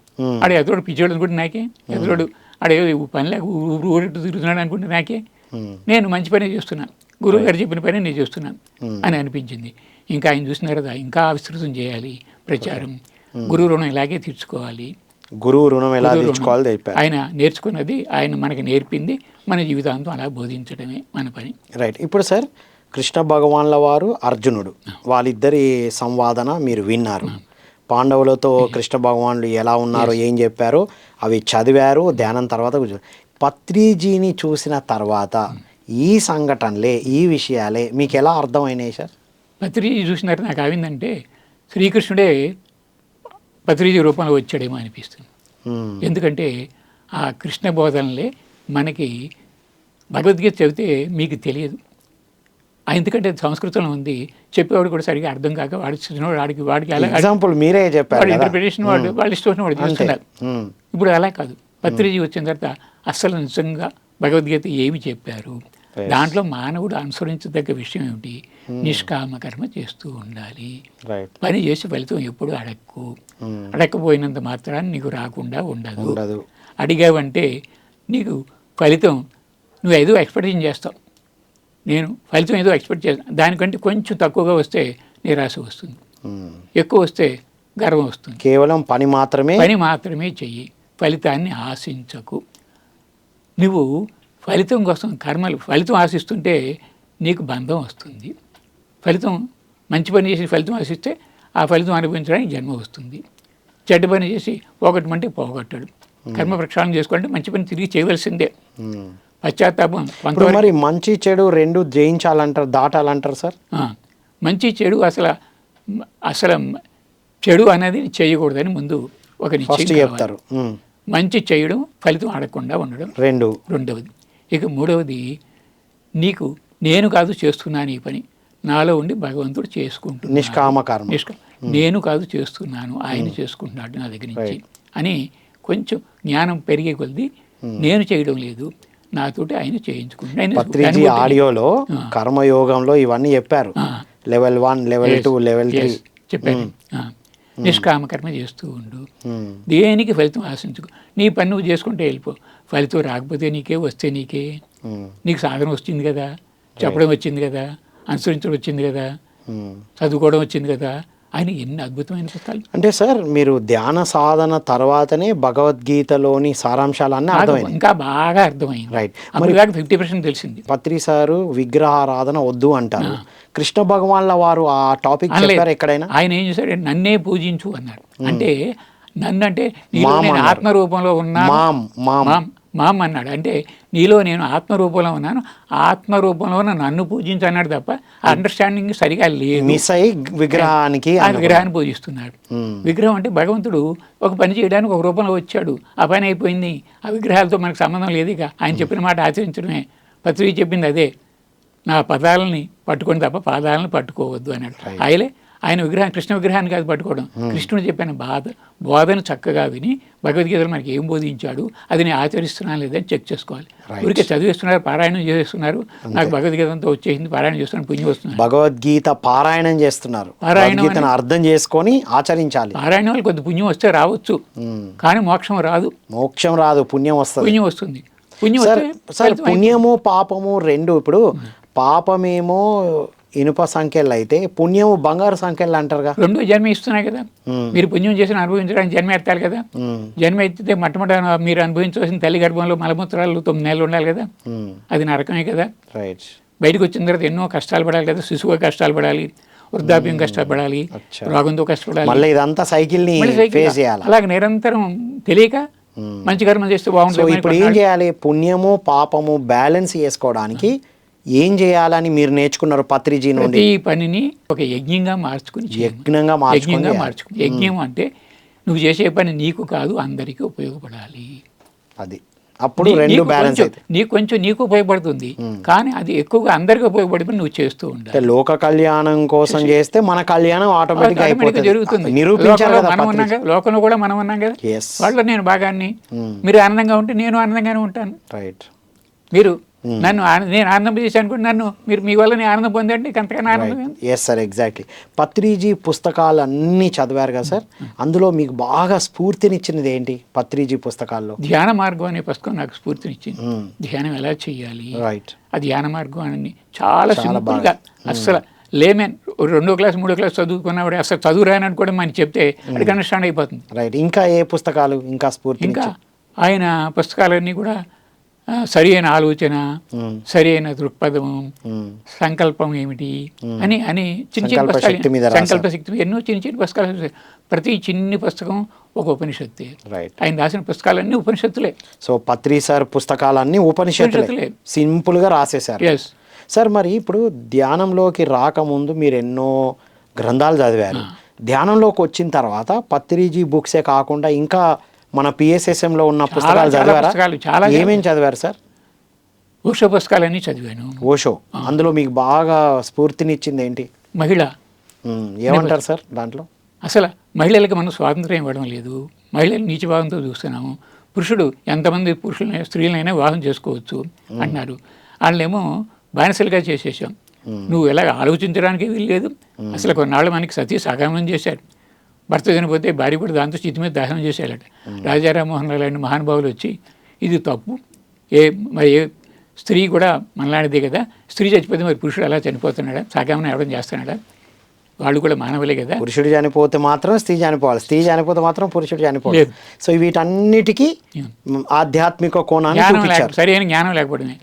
ఆడే ఎదురోడు పిచ్చోడు అనుకుంటే నాకే, ఎదురోడు ఆడే పని లేక ఊరెట్టు తిరుగుతున్నాడు అనుకుంటే నాకే, నేను మంచి పనే చేస్తున్నాను, గురువు గారు చెప్పిన పని నేను చేస్తున్నాను అని అనిపించింది. ఇంకా ఆయన చూసిన తర్వాత ఇంకా విస్తృతం చేయాలి ప్రచారం, గురువు రుణం ఇలాగే తీర్చుకోవాలి,
గురువు రుణం ఎలా తీర్చుకోవాలి
ఆయన నేర్చుకున్నది, ఆయన మనకి నేర్పింది, మన జీవితాంతం అలా బోధించడమే మన పని.
రైట్. ఇప్పుడు సార్ కృష్ణ భగవాన్ల వారు, అర్జునుడు, వాళ్ళిద్దరి సంవాదన మీరు విన్నారు, పాండవులతో కృష్ణ భగవానుడు ఎలా ఉన్నారో ఏం చెప్పారో అవి చదివారు, ధ్యానం తర్వాత పత్రిజీని చూసిన తర్వాత ఈ సంఘటనలే, ఈ విషయాలే మీకు ఎలా అర్థమైనాయి సార్?
పత్రిజీ చూసిన తర్వాత నాకు అయిందంటే శ్రీకృష్ణుడే పత్రిజీ రూపంలో వచ్చాడేమో అనిపిస్తుంది. ఎందుకంటే ఆ కృష్ణ బోధనలే మనకి, భగవద్గీత చదివితే మీకు తెలియదు, ఎందుకంటే సంస్కృతంలో ఉంది, చెప్పేవాడు కూడా సరిగా అర్థం కాక వాడికి అలా
ఎగ్జాంపుల్ మీరే చెప్పారు,
ఇంటర్ప్రిటేషన్ వాళ్ళు ఇష్టం వాడు చేస్తున్నారు. ఇప్పుడు అలా కాదు, పత్రిజీ వచ్చిన తర్వాత అస్సలు నిజంగా భగవద్గీత ఏమి చెప్పారు, దాంట్లో మానవుడు అనుసరించదగ్గ విషయం ఏమిటి, నిష్కామ కర్మ చేస్తూ ఉండాలి, పని చేసి ఫలితం ఎప్పుడు అడక్కపోయినంత మాత్రాన్ని నీకు రాకుండా ఉండదు, అడిగావంటే నీకు ఫలితం నువ్వు ఏదో ఎక్స్పెక్టేషన్ చేస్తావు, నేను ఫలితం ఏదో ఎక్స్పెక్ట్ చేస్తాను, దానికంటే కొంచెం తక్కువగా వస్తే నిరాశ వస్తుంది, ఎక్కువ వస్తే గర్వం వస్తుంది.
కేవలం పని మాత్రమే
చెయ్యి, ఫలితాన్ని ఆశించకు. నువ్వు ఫలితం కోసం కర్మలు ఫలితం ఆశిస్తుంటే నీకు బంధం వస్తుంది, ఫలితం మంచి పని చేసి ఫలితం ఆశిస్తే ఆ ఫలితం అనుభవించడానికి జన్మ వస్తుంది, చెడ్డ పని చేసి పోగొట్టమంటే పోగొట్టాడు. కర్మ ప్రక్షాళన చేసుకోవాలంటే మంచి పని తిరిగి చేయవలసిందే, పశ్చాత్తాపం.
మరి మంచి చెడు రెండు జయించాలంటారు, దాటాలంటారు సార్.
మంచి చెడు అసలు చెడు అనేది చేయకూడదని ముందు ఒక నిశ్చయం చెప్తారు. మంచి చేయడం, ఫలితం ఆడకుండా ఉండడం రెండవది. ఇక మూడవది, నీకు నేను కాదు చేస్తున్నాను ఈ పని, నాలో ఉండి భగవంతుడు చేసుకుంటున్నాడు,
నిష్కామ కర్మ,
నేను కాదు చేస్తున్నాను, ఆయన చేసుకుంటున్నాడు నా దగ్గర నుంచి అని కొంచెం జ్ఞానం పెరిగే కొద్దీ నేను చేయడం లేదు, నాతోటి ఆయన చేయించుకుంటున్నాను.
పత్రిజీ ఆడియోలో కర్మయోగంలో ఇవన్నీ చెప్పారు, లెవెల్ 1, లెవెల్ 2, లెవెల్ 3
చెప్పాను. నిష్కామ కర్మ చేస్తూ ఉండు, దేనికి ఫలితం ఆశించుకో, నీ పని నువ్వు చేసుకుంటే వెళ్ళిపో, ఫలితం రాకపోతే నీకే, వస్తే నీకే, నీకు సాధన వచ్చింది కదా, చెప్పడం వచ్చింది కదా, అనుసరించడం వచ్చింది కదా, చదువుకోవడం వచ్చింది కదా, ఆయన ఎన్ని అద్భుతమైన పుస్తకాలు.
అంటే సార్ మీరు ధ్యాన సాధన తర్వాతనే భగవద్గీతలోని సారాంశాలన్నీ అర్థమైంది,
ఇంకా బాగా అర్థమైంది.
రైట్.
మరి 50% తెలిసింది.
పత్రి సారు విగ్రహారాధన వద్దు అంటారు, కృష్ణ భగవాన్ల వారు ఆ టాపిక్ చెప్పారు ఎక్కడైనా?
ఆయన ఏం చేశాడు, నన్నే పూజించు అన్నాడు. అంటే నన్ను అంటే నీలో
మామ్
నేను
అన్నారు.
ఆత్మరూపంలో ఉన్నాను,
మామ్
మామ్ అన్నాడు. అంటే నీలో నేను ఆత్మరూపంలో ఉన్నాను, ఆత్మరూపంలో నన్ను పూజించు అన్నాడు తప్ప అండర్స్టాండింగ్ సరిగా లేదు.
మిస్ అయ్యి విగ్రహానికి
ఆ విగ్రహాన్ని పూజిస్తున్నాడు. విగ్రహం అంటే భగవంతుడు ఒక పని చేయడానికి ఒక రూపంలో వచ్చాడు, ఆ పని అయిపోయింది, ఆ విగ్రహాలతో మనకు సంబంధం లేదు. ఇక ఆయన చెప్పిన మాట ఆచరించడమే. పత్రిక చెప్పింది అదే, నా పదాలని పట్టుకొని తప్ప పాదాలను పట్టుకోవద్దు అన్నాడు. ఆయన విగ్రహం, కృష్ణ విగ్రహాన్ని కాదు పట్టుకోవడం, కృష్ణుడు చెప్పిన బోధను చక్కగా విని భగవద్గీతలో మనకి ఏం బోధించాడు అది నేను ఆచరిస్తున్నాను లేదని చెక్ చేసుకోవాలి. ఊరికే చదివేస్తున్నారు, పారాయణం చేస్తున్నారు, నాకు భగవద్గీత అంతా వచ్చేసింది, పారాయణం చేస్తున్నాను, పుణ్యం వస్తున్నారు.
భగవద్గీత పారాయణం చేస్తున్నారు, భగవద్గీతను అర్థం చేసుకొని ఆచరించాలి.
పారాయణం వల్ల కొద్ది పుణ్యం వస్తే రావచ్చు, కానీ మోక్షం రాదు.
మోక్షం రాదు, పుణ్యం వస్తుంది.
పుణ్యం వస్తుంది. పుణ్యం
సార్ పుణ్యము పాపము రెండు, ఇప్పుడు పాపమేమో ఇనుప సంఖ్యలు అయితే పుణ్యము బంగారు సంఖ్యలు అంటారుగా.
రెండో జన్మ ఇస్తున్నాయి కదా, మీరు పుణ్యం చేసిన అనుభవించడానికి జన్మ ఎత్తాలి కదా. జన్మ ఎత్తితే మొట్టమొదటి మీరు అనుభవించవలసిన తల్లి గర్భంలో మలమూత్రాలు 9 నెలలు ఉండాలి కదా, అది నరకమే కదా. బయటకు వచ్చిన తర్వాత ఎన్నో కష్టాలు పడాలి కదా, శిశువుగా కష్టాలు పడాలి, వృద్ధాప్యం కష్టపడాలి, రోగంతో కష్టపడాలి,
మళ్ళీ ఇదంతా సైకిల్ ని ఫేస్ చేయాలి.
అలాగే నిరంతరం తెలియక మంచి కర్మ చేస్తే బాగుంటుంది.
ఇప్పుడు ఏం చేయాలి, పుణ్యము పాపము బ్యాలెన్స్ చేసుకోవడానికి ఏం చేయాలని మీరు నేర్చుకున్నారు పత్రిజీ నుండి?
ఈ పనిని ఒక యజ్ఞంగా మార్చుకుని, యజ్ఞంగా మార్చుకుని. యజ్ఞం అంటే నువ్వు చేసే పని నీకు కాదు అందరికీ ఉపయోగపడాలి.
అది అప్పుడు రెండు బ్యాలెన్స్ అయితే
నీకు ఉపయోగపడుతుంది, కానీ అది ఎక్కువగా అందరికీ ఉపయోగపడి నువ్వు చేస్తూ ఉండాలి.
లోక కళ్యాణం కోసం చేస్తే మన కళ్యాణం ఆటోమేటిక్గా
జరుగుతుంది.
నిరూపించారు కదా,
మనం ఉన్నాం కదా, లోకంలో కూడా మనం ఉన్నాం కదా. వాళ్ళలో నేను భాగాన్ని, మీరు ఆనందంగా ఉంటే నేను ఆనందంగానే ఉంటాను.
రైట్.
మీరు నేను ఆనందం చేసి అనుకుంటే నన్ను మీరు మీ వల్ల నేను ఆనందం పొందండి, అంతకన్నా ఆనందం.
Yes sir, exactly. పత్రిజీ పుస్తకాలు అన్నీ చదివారు కదా సార్, అందులో మీకు బాగా స్ఫూర్తినిచ్చినది ఏంటి పత్రిజీ పుస్తకాల్లో?
ధ్యాన మార్గం అనే పుస్తకం నాకు స్ఫూర్తినిచ్చింది. ధ్యానం ఎలా చేయాలి, ఆ ధ్యాన మార్గం అని చాలా సింపుల్గా, అస్సలు లేమెన్ 2వ క్లాస్ 3వ క్లాస్ చదువుకున్నవాడు అసలు చదువు రానని కూడా మనకి చెప్తే అది అండర్స్టాండ్ అయిపోతుంది.
రైట్. ఇంకా ఏ పుస్తకాలు ఇంకా స్ఫూర్తి?
ఇంకా ఆయన పుస్తకాలన్నీ కూడా సరి అయిన ఆలోచన, సరి అయిన దృక్పథం, సంకల్పం ఏమిటి అని అని చిన్న చిన్న పుస్తకాలు, సంకల్ప శక్తి, ఎన్నో చిన్న చిన్న పుస్తకాలు. ప్రతి చిన్ని పుస్తకం ఒక ఉపనిషత్తే. ఆయన రాసిన పుస్తకాలన్నీ ఉపనిషత్తులే.
సో పత్రి సార్ పుస్తకాలన్నీ ఉపనిషత్తులే, సింపుల్ గా రాసేశారు. సార్ మరి ఇప్పుడు ధ్యానంలోకి రాకముందు మీరు ఎన్నో గ్రంథాలు చదివారు, ధ్యానంలోకి వచ్చిన తర్వాత పత్రిజీ బుక్సే కాకుండా ఇంకా మన పిఎస్ఎస్ఎంలో ఉన్న పుస్తకాలు చదివారా? చాలా. ఏమేమి చదివారు సార్?
ఓషో పుస్తకాలన్నీ చదివాను.
ఓషో, అందులో మీకు బాగా స్ఫూర్తినిచ్చింది ఏంటి?
మహిళ.
ఏమంటారు సార్ దాంట్లో?
అసలు మహిళలకు మనం స్వాతంత్రం ఇవ్వడం లేదు, మహిళలు నీచభావంతో చూస్తున్నాము. పురుషుడు ఎంతమంది స్త్రీలైనా వివాహం చేసుకోవచ్చు అంటున్నారు. వాళ్ళేమో బానిసలుగా చేసేసాం. నువ్వు ఎలా ఆలోచించడానికి వీల్లేదు. అసలు కొన్నాళ్ళు మనకి సతీ సగమనం చేశాడు. భర్త చనిపోతే భార్య కూడా దాంతో స్థితి మీద దహనం చేశాడట. రాజారామ్మోహన్ రావు లాంటి మహానుభావులు వచ్చి ఇది తప్పు, మరి ఏ స్త్రీ కూడా మనలాంటిదే కదా, స్త్రీ చచ్చిపోతే మరి పురుషుడు అలా చనిపోతున్నాడా, సగమనం ఎవడం చేస్తున్నాడా, వాళ్ళు కూడా మానవులే కదా.
పురుషుడు చనిపోతే మాత్రం స్త్రీ చనిపోవాలి, స్త్రీ చనిపోతే మాత్రం పురుషుడు చనిపోలేదు. సో వీటన్నిటికీ ఆధ్యాత్మిక కోణాన్ని
సరైన జ్ఞానం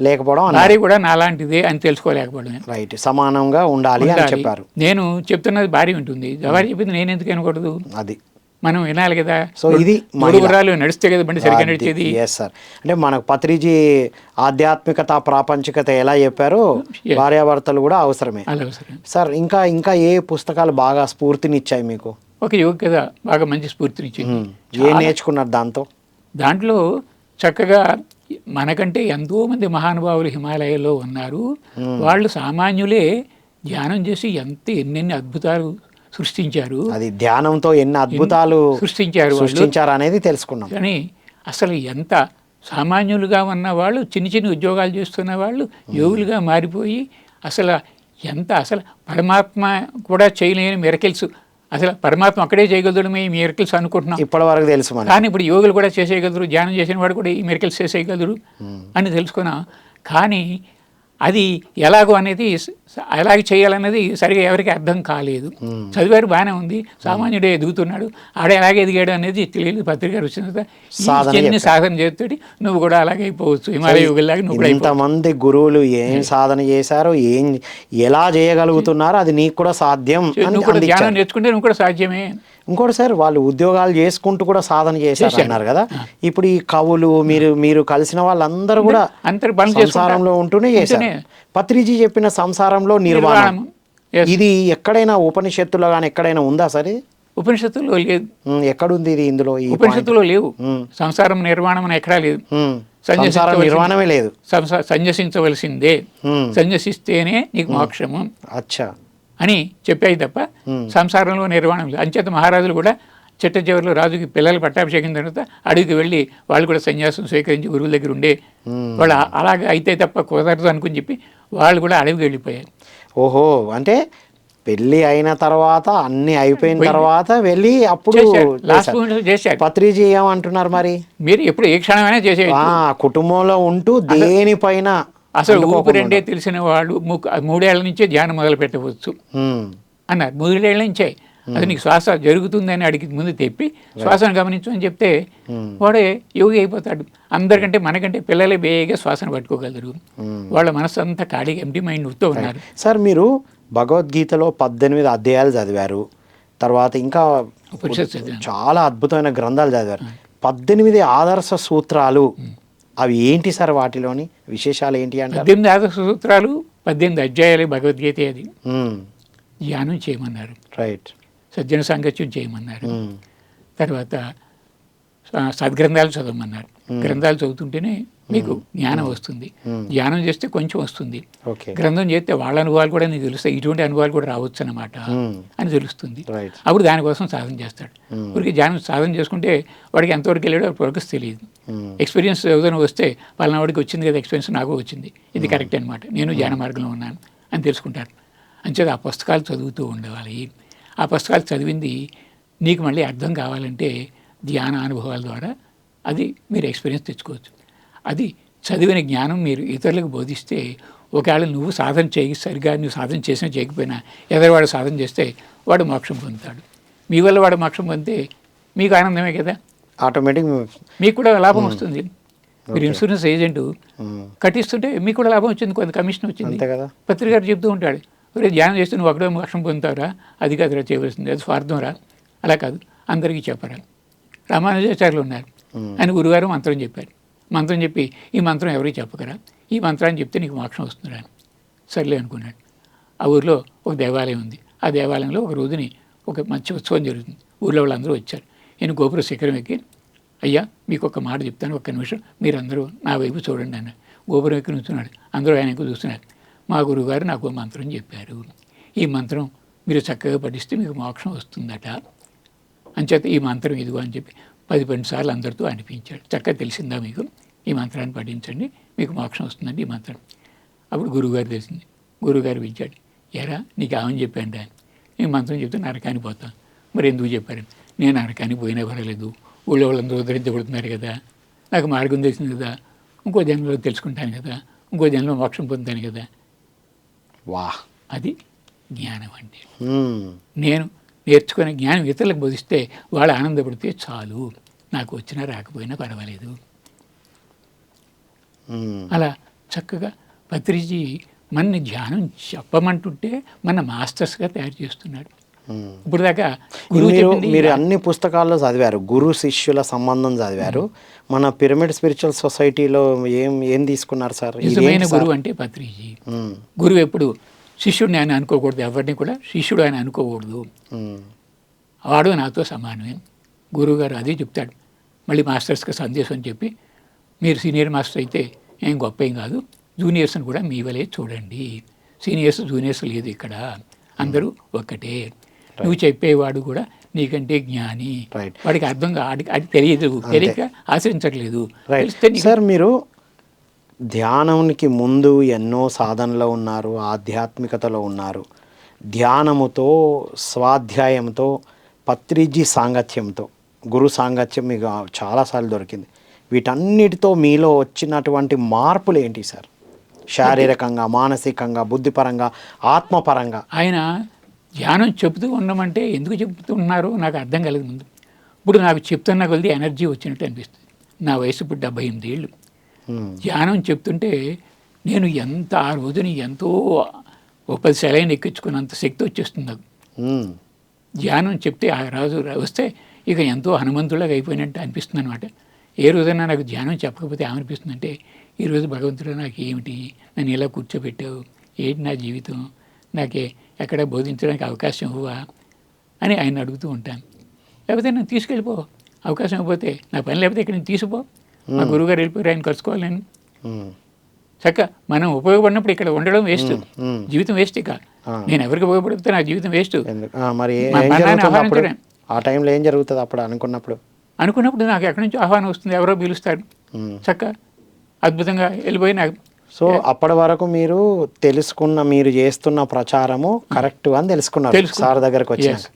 లేకపోవడం, భార్య కూడా నాలాంటిదే అని తెలుసుకోలేకపోవడమే.
రైట్. సమానంగా ఉండాలి అని చెప్పారు.
నేను చెప్తున్నది భార్య ఉంటుంది, భార్య చెప్పింది నేను ఎందుకు అనకూడదు, అది మనం వినాలి కదా.
సో ఇది
గురువురాలు నడిస్తే కదా బండి సరిగ్గా నడిచేది.
Yes sir. అంటే మనకు పత్రిజీ ఆధ్యాత్మికత ప్రాపంచికత ఎలా చెప్పారో భార్యాభర్తలు కూడా అవసరమే సార్. ఇంకా ఇంకా ఏ పుస్తకాలు బాగా స్ఫూర్తినిచ్చాయి మీకు?
ఒక యోగ కదా బాగా మంచి స్ఫూర్తినిచ్చింది.
ఏం నేర్చుకున్నారు దాంతో?
దాంట్లో చక్కగా మనకంటే ఎంతోమంది మహానుభావులు హిమాలయాల్లో ఉన్నారు. వాళ్ళు సామాన్యులే ధ్యానం చేసి ఎన్నెన్ని అద్భుతాలు సృష్టించారు.
అది ధ్యానంతో ఎన్ని అద్భుతాలు సృష్టించారు అనేది తెలుసుకున్నాం.
కానీ అసలు ఎంత సామాన్యులుగా ఉన్న వాళ్ళు, చిన్న చిన్న ఉద్యోగాలు చేస్తున్న వాళ్ళు యోగులుగా మారిపోయి అసలు అసలు పరమాత్మ కూడా చేయలేని మిరకిల్స్, అసలు పరమాత్మ అక్కడే చేయగలడు ఈ మిరకిల్స్ అనుకుంటున్నాం
ఇప్పటి వరకు తెలుసు.
కానీ ఇప్పుడు యోగులు కూడా చేసేయగలరు, ధ్యానం చేసిన వాడు కూడా ఈ మిరకిల్స్ చేసేయగలరు అని తెలుసుకున్నాం. కానీ అది ఎలాగో అనేది ఎలాగ చేయాలనేది సరిగా ఎవరికి అర్థం కాలేదు. చదివారు బాగానే ఉంది, సామాన్యుడే ఎదుగుతున్నాడు, ఆడే ఎలాగే ఎదిగాడు అనేది తెలియదు. పత్రిక వచ్చిన తర్వాత సాధన చేస్తాడు, నువ్వు కూడా అలాగే అయిపోవచ్చు, హిమాలయ యోగులాగా నువ్వు కూడా.
ఇంతమంది గురువులు ఏం సాధన చేశారో, ఎలా చేయగలుగుతున్నారో అది నీకు కూడా సాధ్యం.
నువ్వు కూడా ధ్యానం నేర్చుకుంటే నువ్వు కూడా సాధ్యమే.
ఇంకోటి సార్ వాళ్ళు ఉద్యోగాలు చేసుకుంటూ కూడా సాధన చేశారు అన్నారు కదా. ఇప్పుడు ఈ కవులు మీరు కలిసిన వాళ్ళందరూ కూడా
అందరు పనులు
సంసారంలో ఉంటూనే చేశారు. పత్రిజీ చెప్పిన సంసారంలో నిర్వాణం ఇది ఎక్కడైనా ఉపనిషత్తులో కానీ ఎక్కడైనా ఉందా సరే?
ఉపనిషత్తుల్లో లేదు.
ఎక్కడుంది ఇది ఇందులో? ఈ
ఉపనిషత్తులో లేవు. సంసారం నిర్వాణం అని ఎక్కడా లేదు.
సంసారం నిర్వాణమే లేదు.
సన్యసించవలసిందే, సన్యసిస్తేనే నీకు మోక్షము
అచ్చా
అని చెప్పాయి తప్ప సంసారంలో నిర్వాణం లేదు. అంచేత మహారాజులు కూడా చిట్ట చివరిలో రాజుకి పిల్లలు పట్టాభిషేకం తర్వాత అడవికి వెళ్ళి వాళ్ళు కూడా సన్యాసం స్వీకరించి గురువుల దగ్గర ఉండే వాళ్ళు అలాగే అయితే తప్ప కుదరదు అనుకుని చెప్పి వాళ్ళు కూడా అడవికి వెళ్ళిపోయారు.
ఓహో, అంటే పెళ్లి అయిన తర్వాత అన్ని అయిపోయిన తర్వాత వెళ్ళి అప్పుడు
చేశారు.
పత్రిజీ ఏమంటున్నారు మరి?
మీరు ఎప్పుడు ఏ క్షణమైనా చేసేది,
కుటుంబంలో ఉంటూ దేనిపైన
అసలు ఊపిరంటే తెలిసిన వాళ్ళు 3 ఏళ్ల నుంచే ధ్యానం మొదలు పెట్టవచ్చు అన్నారు. 3 ఏళ్ల నుంచే అది నీకు శ్వాస జరుగుతుందని అడిగి ముందు తెప్పి శ్వాసను గమనించు అని చెప్తే వాడే యోగి అయిపోతాడు. అందరికంటే మనకంటే పిల్లలే బేగా శ్వాసను పట్టుకోగలరు. వాళ్ళ మనసు అంతా ఖాళీగా ఎంటీ మైండ్తో ఉన్నారు.
సార్ మీరు భగవద్గీతలో 18 అధ్యాయాలు చదివారు, తర్వాత ఇంకా చాలా అద్భుతమైన గ్రంథాలు చదివారు. 18 ఆదర్శ సూత్రాలు అవి ఏంటి సార్? వాటిలోని విశేషాలు ఏంటి అంటే?
18 ఆదర్శ సూత్రాలు 18 అధ్యాయాలు భగవద్గీత. అది ధ్యానం చేయమన్నారు,
రైట్,
సజ్జన సాంగత్యం చేయమన్నారు, తర్వాత సద్గ్రంథాలు చదవమన్నారు. గ్రంథాలు చదువుతుంటేనే మీకు జ్ఞానం వస్తుంది. ధ్యానం చేస్తే కొంచెం వస్తుంది, గ్రంథం చేస్తే వాళ్ళ అనుభవాలు కూడా నీకు తెలుస్తాయి. ఇటువంటి అనుభవాలు కూడా రావచ్చు అన్నమాట అని తెలుస్తుంది. అప్పుడు దానికోసం సాధన చేస్తాడు. ఊరికి ధ్యానం సాధన చేసుకుంటే వాడికి ఎంతవరకు వెళ్ళాడో అప్పటివరకు తెలియదు. ఎక్స్పీరియన్స్ ఏదైనా వస్తే వాళ్ళ వాడికి వచ్చింది కదా ఎక్స్పీరియన్స్, నాకు వచ్చింది, ఇది కరెక్ట్ అనమాట, నేను ధ్యాన మార్గంలో ఉన్నాను అని తెలుసుకుంటారు. అంచేత ఆ పుస్తకాలు చదువుతూ ఉండేవాళ్ళు. ఆ పుస్తకాలు చదివింది నీకు మళ్ళీ అర్థం కావాలంటే ధ్యాన అనుభవాల ద్వారా అది మీరు ఎక్స్పీరియన్స్ తెచ్చుకోవచ్చు. అది చదివిన జ్ఞానం మీరు ఇతరులకు బోధిస్తే ఒకవేళ నువ్వు సాధన సరిగా నువ్వు సాధన చేసినా చేయకపోయినా ఎదరివాడు సాధన చేస్తే వాడు మోక్షం పొందుతాడు. మీ వల్ల వాడు మోక్షం పొందితే మీకు ఆనందమే కదా,
ఆటోమేటిక్
మీకు కూడా లాభం వస్తుంది. మీరు ఇన్సూరెన్స్ ఏజెంట్ కట్టిస్తుంటే మీకు కూడా లాభం వచ్చింది, కొంత కమిషన్ వచ్చింది కదా. పత్రికారు చెప్తూ ఉంటాడు, ధ్యానం చేస్తే నువ్వు ఒకటే మోక్షం పొందుతావురా, అది కాదురా చేయవలసింది, అది స్వార్థం రా, అలా కాదు అందరికీ చెప్పరా. రామానుజాచార్యులు ఉన్నారు, ఆయన గురుగారు మంత్రం చెప్పారు. మంత్రం చెప్పి ఈ మంత్రం ఎవరికి చెప్పకరా, ఈ మంత్రాన్ని చెప్తే నీకు మోక్షం వస్తుందిరా అని. సర్లే అనుకున్నాడు. ఆ ఊరిలో ఒక దేవాలయం ఉంది. ఆ దేవాలయంలో ఒక రోజుని ఒక మంచి ఉత్సవం జరుగుతుంది. ఊళ్ళో వాళ్ళందరూ వచ్చారు. నేను గోపుర శిఖరం ఎక్కి, అయ్యా మీకు ఒక మాట చెప్తాను, ఒక్క నిమిషం మీరందరూ నా వైపు చూడండి అన్న. గోపురం ఎక్కి నుంచున్నాడు. అందరూ ఆయనకు చూస్తున్నారు. మా గురువుగారు నాకు మంత్రం చెప్పారు, ఈ మంత్రం మీరు చక్కగా పఠిస్తే మీకు మోక్షం వస్తుందట. అంచేత ఈ మంత్రం ఇదిగో అని చెప్పి 10 సార్లు అందరితో అనిపించాడు. చక్కగా తెలిసిందా మీకు, ఈ మంత్రాన్ని పఠించండి మీకు మోక్షం వస్తుందండి ఈ మంత్రం. అప్పుడు గురువుగారు తెలిసింది. గురువుగారు పిలిచాడు, ఎరా నీకు ఆమెను చెప్పాను రా, ఈ మంత్రం చెప్తే నరకానికి పోతాను. మరి ఎందుకు చెప్పారు? నేను నరకానికి పోయినా పర్వాలేదు, ఊళ్ళో వాళ్ళందరూ ఉద్ధరించబడుతున్నారు కదా, నాకు మార్గం తెలిసింది కదా, ఇంకో జన్మలో తెలుసుకుంటాను కదా, ఇంకో జన్మలో మోక్షం పొందుతాను కదా.
వా,
అది జ్ఞానం అంటే. నేను నేర్చుకునే జ్ఞానం ఇతరులకు బోధిస్తే వాళ్ళు ఆనందపడితే చాలు, నాకు వచ్చినా రాకపోయినా పర్వాలేదు. అలా చక్కగా పత్రిజీ మన ధ్యానం చెప్పమంటుంటే మన మాస్టర్స్గా తయారు చేస్తున్నాడు. ఇప్పుడు దాకా
మీరు అన్ని పుస్తకాల్లో చదివారు, గురు శిష్యుల సంబంధం చదివారు. మన పిరమిడ్ స్పిరిచువల్ సొసైటీలో ఏం తీసుకున్నారు సార్?
నిజమైన గురువు అంటే పత్రిజీ. గురువు ఎప్పుడు శిష్యుడిని ఆయన అనుకోకూడదు, ఎవరిని కూడా శిష్యుడు ఆయన అనుకోకూడదు. వాడు నాతో సమానమే. గురువుగారు అదే చెప్తాడు. మళ్ళీ మాస్టర్స్కి సందేశం అని చెప్పి, మీరు సీనియర్ మాస్టర్ అయితే ఏం గొప్ప ఏం కాదు, జూనియర్స్ని కూడా మీ వలే చూడండి. సీనియర్స్ జూనియర్స్ లేదు ఇక్కడ, అందరూ ఒక్కటే. నువ్వు చెప్పేవాడు కూడా నీకంటే జ్ఞాని, వాడికి అర్థం అది తెలియదు, తెలియక ఆచరించట్లేదు.
సార్ మీరు ధ్యానానికి ముందు ఎన్నో సాధనలో ఉన్నారు, ఆధ్యాత్మికతలో ఉన్నారు. ధ్యానముతో, స్వాధ్యాయంతో, పత్రిజీ సాంగత్యంతో, గురు సాంగత్యం మీకు చాలాసార్లు దొరికింది. వీటన్నిటితో మీలో వచ్చినటువంటి మార్పులు ఏంటి సార్? శారీరకంగా, మానసికంగా, బుద్ధిపరంగా, ఆత్మపరంగా.
ఆయన ధ్యానం చెబుతూ ఉండమంటే ఎందుకు చెబుతున్నారో నాకు అర్థం కలదు ముందు. ఇప్పుడు నాకు చెప్తున్న కొద్ది ఎనర్జీ వచ్చినట్టు అనిపిస్తుంది. నా వయసు ఇప్పుడు 78 ఏళ్ళు. ధ్యానం చెప్తుంటే నేను ఆ రోజుని ఎంతో 10 సెలైన్ ఎక్కించుకున్నంత శక్తి వచ్చేస్తుంది నాకు. ధ్యానం చెప్తే ఆ రాజు వస్తే ఇక ఎంతో హనుమంతుడిలాగా అయిపోయినట్టు అనిపిస్తుంది అనమాట. ఏ రోజైనా నాకు ధ్యానం చెప్పకపోతే ఏమనిపిస్తుందంటే, ఈరోజు భగవంతుడు నాకు ఏమిటి, నన్ను ఇలా కూర్చోబెట్టావు, ఏంటి నా జీవితం, నాకే ఎక్కడ బోధించడానికి అవకాశం ఇవ్వవా అని ఆయన అడుగుతూ ఉంటాను. లేకపోతే నన్ను తీసుకెళ్ళిపో, అవకాశం ఇవ్వకపోతే, నా పని లేకపోతే ఇక్కడ నుంచి తీసుకుపో, మా గురువుగారు వెళ్ళిపోయారు, ఆయన కలుసుకోవాలి నేను. చక్క మనం ఉపయోగపడినప్పుడు ఇక్కడ ఉండడం వేస్ట్, జీవితం వేస్ట్. ఇక నేను ఎవరికి ఉపయోగపడితే నా జీవితం వేస్ట్.
మరి ఆ టైంలో ఏం జరుగుతుంది అప్పుడు అనుకున్నప్పుడు
నాకు ఎక్కడి నుంచి ఆహ్వానం వస్తుంది, ఎవరో పిలుస్తారు, చక్క అద్భుతంగా వెళ్ళిపోయి నాకు.
సో అప్పటి వరకు మీరు చేస్తున్న ప్రచారము కరెక్ట్ అని తెలుసుకున్నారు సార్ దగ్గరకు వచ్చాక.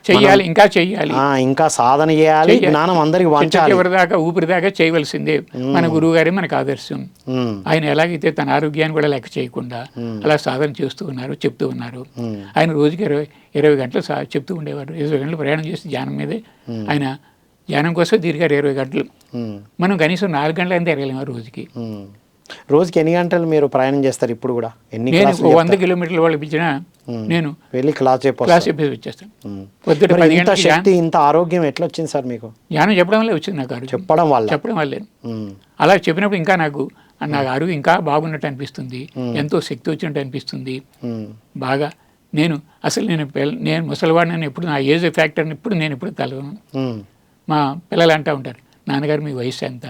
చెయ్యాలి, ఇంకా చెయ్యాలి,
ఇంకా సాధన చేయాలి, జ్ఞానం అందరికి పంచాలి,
ఎవరిదాకా ఊపిరిదాకా చేయవలసిందే. మన గురువు గారే మనకు ఆదర్శం. ఆయన ఎలాగైతే తన ఆరోగ్యాన్ని కూడా లెక్క చేయకుండా అలా సాధన చేస్తూ ఉన్నారు, చెప్తూ ఉన్నారు. ఆయన రోజుకి 20 గంటలు చెప్తూ ఉండేవారు. 20 గంటలు ప్రయాణం చేసి ధ్యానం మీదే. ఆయన ధ్యానం కోసం తిరిగారు 20 గంటలు. మనం కనీసం 4 గంటలు అయితే తిరగలేము రోజుకి.
రోజుకి ఎన్ని గంటలు మీరు ప్రయాణం చేస్తారు ఇప్పుడు కూడా?
నేను 100 కిలోమీటర్ల వాళ్ళు పిలిచినా నేను
వెళ్ళి క్లాస్
చెప్పేసి వచ్చేస్తాను. పొద్దుట 10
గంటల శక్తి, ఇంత ఆరోగ్యం ఎట్లా వచ్చింది సార్ మీకు?
ధ్యానం చెప్పడం వల్లే వచ్చింది నాకు. చెప్పడం వల్లే. అలా చెప్పినప్పుడు ఇంకా నాకు ఆరోగ్యం ఇంకా బాగున్నట్టు అనిపిస్తుంది, ఎంతో శక్తి వచ్చినట్టు అనిపిస్తుంది బాగా. నేను ముసలివాడిని ఎప్పుడు, నా ఏజ్ ఫ్యాక్టర్ని ఎప్పుడు తలవను. మా పిల్లలు అంటూ ఉంటారు, నాన్నగారు మీ వయసు ఎంత,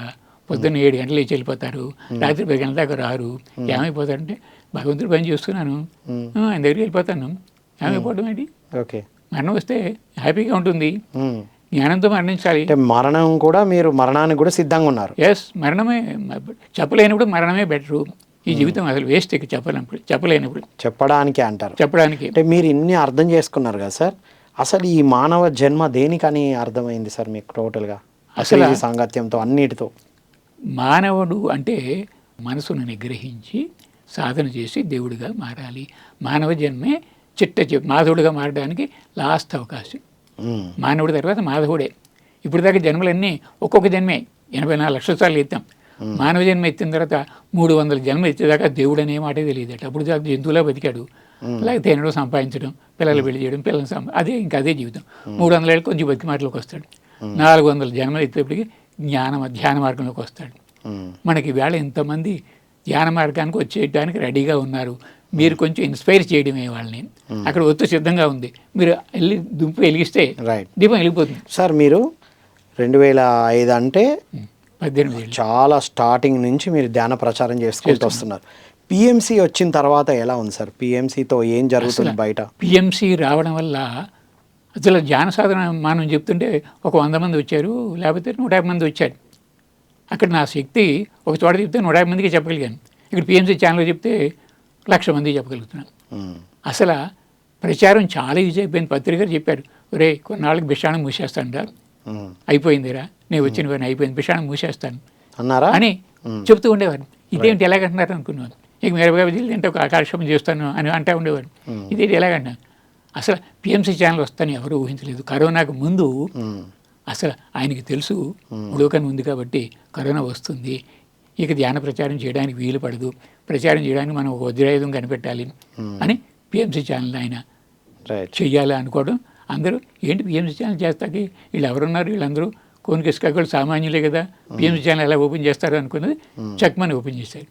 పొద్దున్న 7 గంటలు లేచి వెళ్ళిపోతారు, రాత్రి 10 గంటల దాకా రారు, ఏమైపోతారంటే భగవంతుడు పని చేస్తున్నాను, ఆయన దగ్గరికి వెళ్ళిపోతాను. ఏమైపోవడం ఏంటి? మరణం వస్తే హ్యాపీగా ఉంటుంది, జ్ఞానంతో మరణించాలి.
మరణం కూడా, మీరు మరణానికి కూడా సిద్ధంగా ఉన్నారు?
ఎస్, మరణమే చెప్పలేనప్పుడు మరణమే బెటరు. ఈ జీవితం అసలు వేస్ట్, చెప్పలేనప్పుడు
చెప్పడానికి అంటారు.
చెప్పడానికి
అంటే మీరు ఇన్ని అర్థం చేసుకున్నారు కదా సార్, అసలు ఈ మానవ జన్మ దేనికని అర్థమైంది సార్ మీకు టోటల్గా అసలు ఈ సాంగత్యంతో అన్నిటితో?
మానవుడు అంటే మనసును నిగ్రహించి సాధన చేసి దేవుడిగా మారాలి. మానవ జన్మే మాధవుడిగా మారడానికి లాస్ట్ అవకాశం. మానవుడి తర్వాత మాధవుడే. ఇప్పుడు దాకా జన్మలన్నీ ఒక్కొక్క జన్మే 84 లక్షల సార్లు ఎత్తాం. మానవ జన్మ ఎత్తిన తర్వాత 300 జన్మ ఎత్తేదాకా దేవుడు అనే మాటే తెలియదట. అప్పుడు దాకా జంతువులా బతికాడు, అలాగే తినడం, సంపాదించడం, పిల్లలు పెళ్లి చేయడం, అదే జీవితం. 300 ఏళ్ళు కొంచెం బతికి మాటలోకి వస్తాడు. 400 జన్మలు ఎత్తేప్పటికి ధ్యాన మార్గంలోకి వస్తాడు. మనకి వేళ ఎంతమంది ధ్యాన మార్గానికి వచ్చేయడానికి రెడీగా ఉన్నారు. మీరు కొంచెం ఇన్స్పైర్ చేయడమే వాళ్ళని. అక్కడ ఒత్తు సిద్ధంగా ఉంది, మీరు వెళ్ళి దుంపు వెలిగిస్తే దీపం వెళ్ళిపోతుంది.
సార్ మీరు 2005 అంటే
18
చాలా స్టార్టింగ్ నుంచి మీరు ధ్యాన ప్రచారం చేసుకుంటూ వస్తున్నారు. పిఎంసి వచ్చిన తర్వాత ఎలా ఉంది సార్? పిఎంసితో ఏం జరుగుతుంది బయట?
పిఎంసి రావడం వల్ల అసలు ధ్యాన సాధన మనం చెప్తుంటే ఒక 100 మంది వచ్చారు, లేకపోతే 150 మంది వచ్చారు. అక్కడ నా శక్తి ఒక చోట చెప్తే 150 మందికి చెప్పగలిగాను. ఇక్కడ పిఎంసి ఛానల్లో చెప్తే 1,00,000 మందికి చెప్పగలుగుతున్నాను. అసలు ప్రచారం చాలా ఈజీ అయిపోయింది. పత్రికలు చెప్పారు, ఒరే కొన్నాళ్ళకి బిషాణం మూసేస్తాను, అయిపోయిందిరా, నేను వచ్చిన పని అయిపోయింది, బిషాణం మూసేస్తాను
అన్నారా
అని చెప్తూ ఉండేవారు. ఇదేంటి ఎలాగంటున్నారు అనుకునేవారు. ఇక మిరపకాయ బజ్జీలు అంటే ఒక కార్యక్రమం చేస్తాను అని అంటూ ఉండేవారు. ఇదేంటి ఎలాగంటున్నారు. అసలు పిఎంసి ఛానల్ వస్తాను ఎవరు ఊహించలేదు. కరోనాకు ముందు అసలు ఆయనకి తెలుసు ఉడోకని ఉంది కాబట్టి కరోనా వస్తుంది, ఇక ధ్యాన ప్రచారం చేయడానికి వీలు పడదు, ప్రచారం చేయడానికి మనం ఒక వజ్రాయుధం కనిపెట్టాలి అని పిఎంసి ఛానల్ ఆయన చెయ్యాలి అనుకోవడం. అందరూ ఏంటి పిఎంసి ఛానల్ చేస్తాకి, వీళ్ళు ఎవరున్నారు, వీళ్ళందరూ కోనికిస్కాకులు సామాన్యులే కదా, పిఎంసి ఛానల్ ఎలా ఓపెన్ చేస్తారు అనుకున్నది చక్మని ఓపెన్ చేశారు.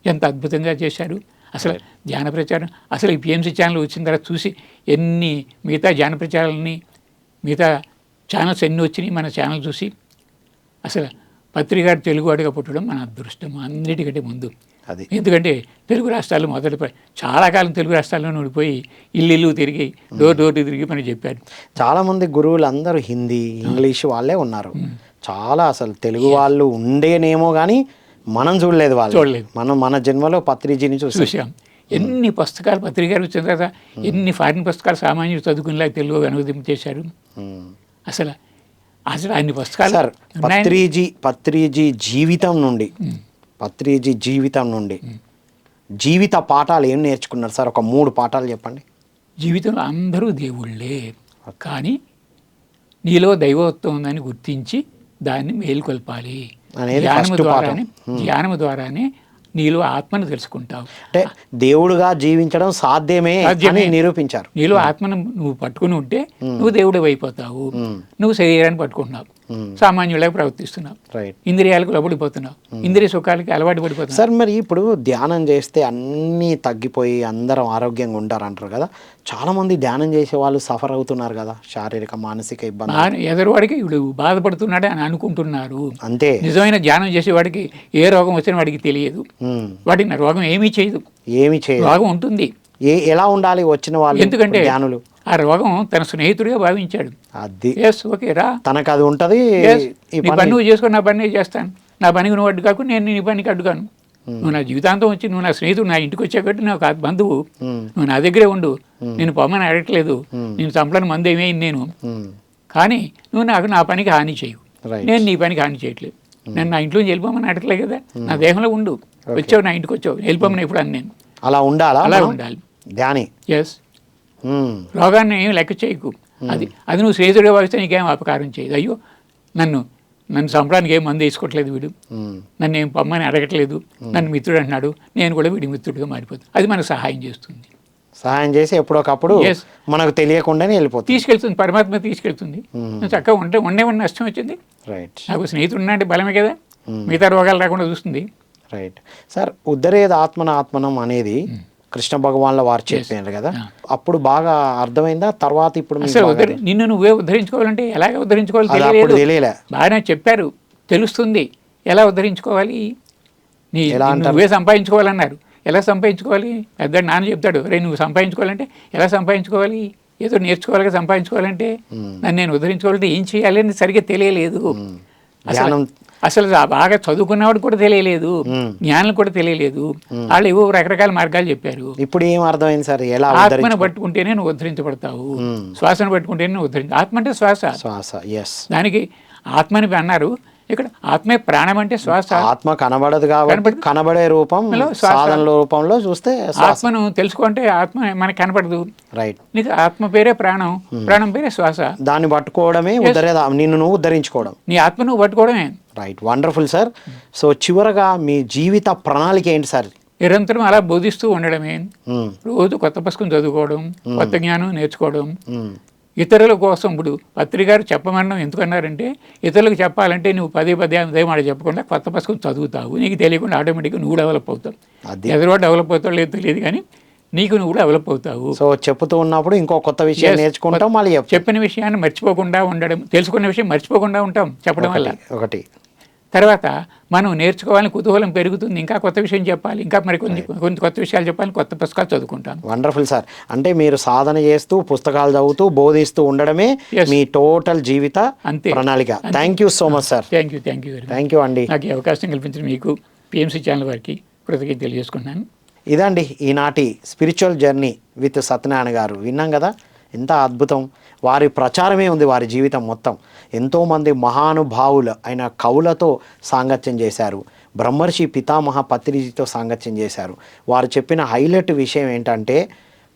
ఎంత అద్భుతంగా చేశారు. అసలు ధ్యాన ప్రచారం, అసలు ఈ పిఎంసి ఛానల్ వచ్చిన తర్వాత చూసి ఎన్ని మిగతా ధ్యాన ప్రచారాలని, మిగతా ఛానల్స్ ఎన్ని వచ్చినాయి మన ఛానల్ చూసి. అసలు పత్రికారు తెలుగువాడిగా పుట్టడం మన అదృష్టం అన్నిటికంటే ముందు.
అది
ఎందుకంటే తెలుగు రాష్ట్రాల్లో చాలా కాలం తెలుగు రాష్ట్రాల్లో ఉండిపోయి ఇల్లు తిరిగి డోర్ తిరిగి మనకి చెప్పారు.
చాలామంది గురువులు అందరూ హిందీ, ఇంగ్లీష్ వాళ్ళే ఉన్నారు. చాలా అసలు తెలుగు వాళ్ళు ఉండేనేమో కానీ మనం చూడలేదు. మన జన్మలో పత్రిజీని చూసాం.
ఎన్ని పుస్తకాలు పత్రికారు వచ్చిన తర్వాత ఎన్ని ఫారిన్ పుస్తకాలు సామాన్యులు చదువుకునేలాగా తెలుగు అనువదింపు చేశారు. అసలు అన్ని పుస్తకాలు
సార్ పత్రిజీ జీవితం నుండి జీవిత పాఠాలు ఏం నేర్చుకున్నారు సార్? ఒక 3 పాఠాలు చెప్పండి.
జీవితంలో అందరూ దేవుళ్ళే, కానీ నీలో దైవత్వం ఉందని గుర్తించి దాన్ని మేలుకొల్పాలి. ధ్యానము ద్వారానే నీలో ఆత్మను తెలుసుకుంటావు.
అంటే దేవుడుగా జీవించడం సాధ్యమే అని
సాధ్యమే.
నిరూపించారు.
నీలో ఆత్మను నువ్వు పట్టుకుని ఉంటే నువ్వు దేవుడు అయిపోతావు. నువ్వు శరీరాన్ని పట్టుకుంటున్నావు, సామాన్యులకు ప్రవర్తిస్తున్నావు,
రైట్.
ఇంద్రియాలకు లోబడిపోతున్నావు, ఇంద్రియ సుఖాలకి అలవాటు పడిపోతున్నావు.
సార్ మరి ఇప్పుడు ధ్యానం చేస్తే అన్నీ తగ్గిపోయి అందరం ఆరోగ్యంగా ఉంటారంటారు కదా, చాలా మంది ధ్యానం చేసే వాళ్ళు సఫర్ అవుతున్నారు కదా, శారీరక మానసిక ఇబ్బంది.
ఎదురువాడికి ఇప్పుడు బాధపడుతున్నాడే అని అనుకుంటున్నారు.
అంతే.
నిజమైన ధ్యానం చేసేవాడికి ఏ రోగం వచ్చినా వాడికి తెలియదు. వాడికి నా రోగం ఏమీ చేయదు.
ఏమి చేయదు.
రోగం ఉంటుంది.
ఎలా ఉండాలి వచ్చిన వాళ్ళు?
ఎందుకంటే
ధ్యానులు
ఆ రోగం తన స్నేహితుడిగా భావించాడు.
అది
ఓకే రా,
తనకు అది ఉంటది.
నీ పని నువ్వు చేసుకొని నా పని నేను చేస్తాను, నా పనికి నువ్వు అడ్డు కాకు, నేను నీ పనికి అడ్డుగాను. నువ్వు నా జీవితాంతం వచ్చి నువ్వు నా స్నేహితుడు, నా ఇంటికి వచ్చాకట్టి నాకు బంధువు, నువ్వు నా దగ్గరే ఉండు, నేను పొమ్మని అడగట్లేదు, నేను చంపలని మందు ఏమైంది నేను, కానీ నువ్వు నాకు నా పనికి హాని చేయవు, నేను నీ పనికి హాని చేయట్లేదు. నేను నా ఇంట్లో వెళ్ళిపోమని అడగట్లేదు కదా, నా దేహంలో ఉండు, వచ్చావు నా ఇంటికి వచ్చావు, వెళ్ళిపోమని ఎప్పుడు అని నేను
అలా ఉండాలా?
అలా ఉండాలి
ధ్యాని.
ఎస్. రోగాన్ని ఏం లెక్క చేయకు. అది నువ్వు స్నేహితుడిగా భావిస్తే నీకేం అపకారం చేయదు. అయ్యో నన్ను చంపడానికి ఏం మందు వేసుకోవట్లేదు వీడు, నన్ను ఏం పమ్మని అడగట్లేదు, నన్ను మిత్రుడు అంటున్నాడు, నేను కూడా వీడి మిత్రుడిగా మారిపోతుంది. అది మనకు సహాయం చేస్తుంది.
సహాయం చేసి ఎప్పుడొకప్పుడు మనకు తెలియకుండానే వెళ్ళిపోతుంది,
తీసుకెళ్తుంది, పరమాత్మ తీసుకెళ్తుంది. చక్కగా ఉండే నష్టం వచ్చింది.
రైట్.
నాకు స్నేహితుడు అంటే బలమే కదా, మిగతా రోగాలు రాకుండా చూస్తుంది.
రైట్. సార్ ఉద్ధరేద ఆత్మనం అనేది కృష్ణ భగవాన్ల వారు చెప్పారు కదా, అప్పుడు బాగా అర్థమైందా? తర్వాత ఇప్పుడు
నిన్ను నువ్వే ఉద్ధరించుకోవాలంటే ఎలాగ ఉద్ధరించుకోవాలి తెలియలే. బాగానే చెప్పారు, తెలుస్తుంది ఎలా ఉద్ధరించుకోవాలి. నువ్వే సంపాదించుకోవాలన్నారు, ఎలా సంపాదించుకోవాలి? పెద్ద నాన్న చెప్తాడు, రే నువ్వు సంపాదించుకోవాలంటే ఎలా సంపాదించుకోవాలి, ఏదో నేర్చుకోవాలి సంపాదించుకోవాలంటే, నన్ను నేను ఉద్ధరించుకోవాలంటే ఏం చేయాలి అని సరిగ్గా తెలియలేదు. అసలు బాగా చదువుకున్నవాడు కూడా తెలియలేదు, జ్ఞానం కూడా తెలియలేదు. వాళ్ళు ఏవో రకరకాల మార్గాలు చెప్పారు.
ఇప్పుడు ఏం అర్థమైంది సార్? ఎలా
ఆత్మను పట్టుకుంటేనే నువ్వు ఉద్ధరించబడతావు, శ్వాసను పట్టుకుంటేనే నువ్వు ఉద్ధరించు. ఆత్మ అంటే శ్వాస. దానికి ఆత్మని అన్నారు. ఇక్కడ ఆత్మే ప్రాణం అంటే శ్వాస.
ఆత్మ కనబడదు కాబట్టి కనబడే రూపంలో రూపంలో చూస్తే
ఆత్మను తెలుసుకుంటే ఆత్మ మనకి కనపడదు.
రైట్.
నీకు ఆత్మ పేరే ప్రాణం, ప్రాణం పేరే శ్వాస.
దాన్ని పట్టుకోవడమే నిన్ను నువ్వు ఉద్ధరించుకోవడం,
నీ ఆత్మ నువ్వు పట్టుకోవడమే.
రైట్. Wonderful sir. సో చివరగా మీ జీవిత ప్రణాళిక ఏంటి సార్?
నిరంతరం అలా బోధిస్తూ ఉండడమే. రోజు కొత్త పుస్తకం చదువుకోవడం, కొత్త జ్ఞానం నేర్చుకోవడం. ఇతరుల కోసం ఇప్పుడు పత్రికారు చెప్పమనడం ఎందుకన్నారంటే, ఇతరులకు చెప్పాలంటే నువ్వు పదే అదే మాట చెప్పకుండా కొత్త పుస్తకం చదువుతావు, నీకు తెలియకుండా ఆటోమేటిక్గా నువ్వు డెవలప్ అవుతావు. ఎదురు డెవలప్ అవుతావు లేదు తెలియదు, కానీ నీకు నువ్వు డెవలప్ అవుతావు.
సో చెప్తూ ఉన్నప్పుడు ఇంకో కొత్త విషయం నేర్చుకుంటాం, మళ్ళీ
చెప్పిన విషయాన్ని మర్చిపోకుండా ఉండడం, తెలుసుకున్న విషయం మర్చిపోకుండా ఉంటాం చెప్పడం వల్ల.
ఒకటి.
తర్వాత మనం నేర్చుకోవాలని కుతూహలం పెరుగుతుంది, ఇంకా కొత్త విషయం చెప్పాలి, ఇంకా మరి కొన్ని కొత్త విషయాలు చెప్పాలి, కొత్త పుస్తకాలు చదువుకుంటాం.
Wonderful sir. అంటే మీరు సాధన చేస్తూ పుస్తకాలు చదువుతూ బోధిస్తూ ఉండడమే మీ టోటల్ జీవిత ప్రణాళిక. Thank you so much sir.
Thank you అండి. నాకు ఈ అవకాశం కల్పించిన మీకు పిఎంసి ఛానల్ వారికి కృతజ్ఞతలు తెలియజేసుకున్నాను.
ఇదండి ఈనాటి స్పిరిచువల్ జర్నీ విత్ సత్యనారాయణ గారు. విన్నాం కదా, ఎంత అద్భుతం. వారి ప్రచారమే ఉంది వారి జీవితం మొత్తం. ఎంతోమంది మహానుభావులు అయిన కవులతో సాంగత్యం చేశారు, బ్రహ్మర్షి పితామహ పత్రిజీతో సాంగత్యం చేశారు. వారు చెప్పిన హైలైట్ విషయం ఏంటంటే,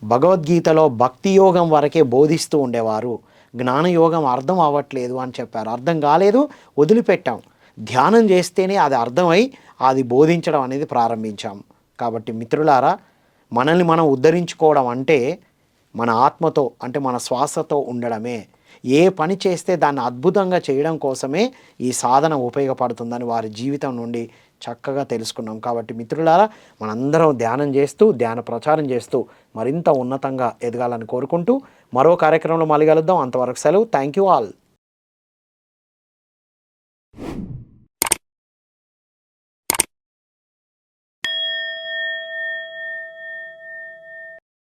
భగవద్గీతలో భక్తి యోగం వరకే బోధిస్తూ ఉండేవారు, జ్ఞానయోగం అర్థం అవ్వట్లేదు అని చెప్పారు. అర్థం కాలేదు, వదిలిపెట్టాం. ధ్యానం చేస్తేనే అది అర్థమై అది బోధించడం అనేది ప్రారంభించాం. కాబట్టి మిత్రులారా, మనల్ని మనం ఉద్ధరించుకోవడం అంటే మన ఆత్మతో, అంటే మన శ్వాసతో ఉండడమే. ఏ పని చేస్తే దాన్ని అద్భుతంగా చేయడం కోసమే ఈ సాధన ఉపయోగపడుతుందని వారి జీవితం నుండి చక్కగా తెలుసుకున్నాం. కాబట్టి మిత్రులారా, మనందరం ధ్యానం చేస్తూ, ధ్యాన ప్రచారం చేస్తూ మరింత ఉన్నతంగా ఎదగాలని కోరుకుంటూ మరో కార్యక్రమంలో మళ్ళీ కలుద్దాం. అంతవరకు సెలవు. Thank you all.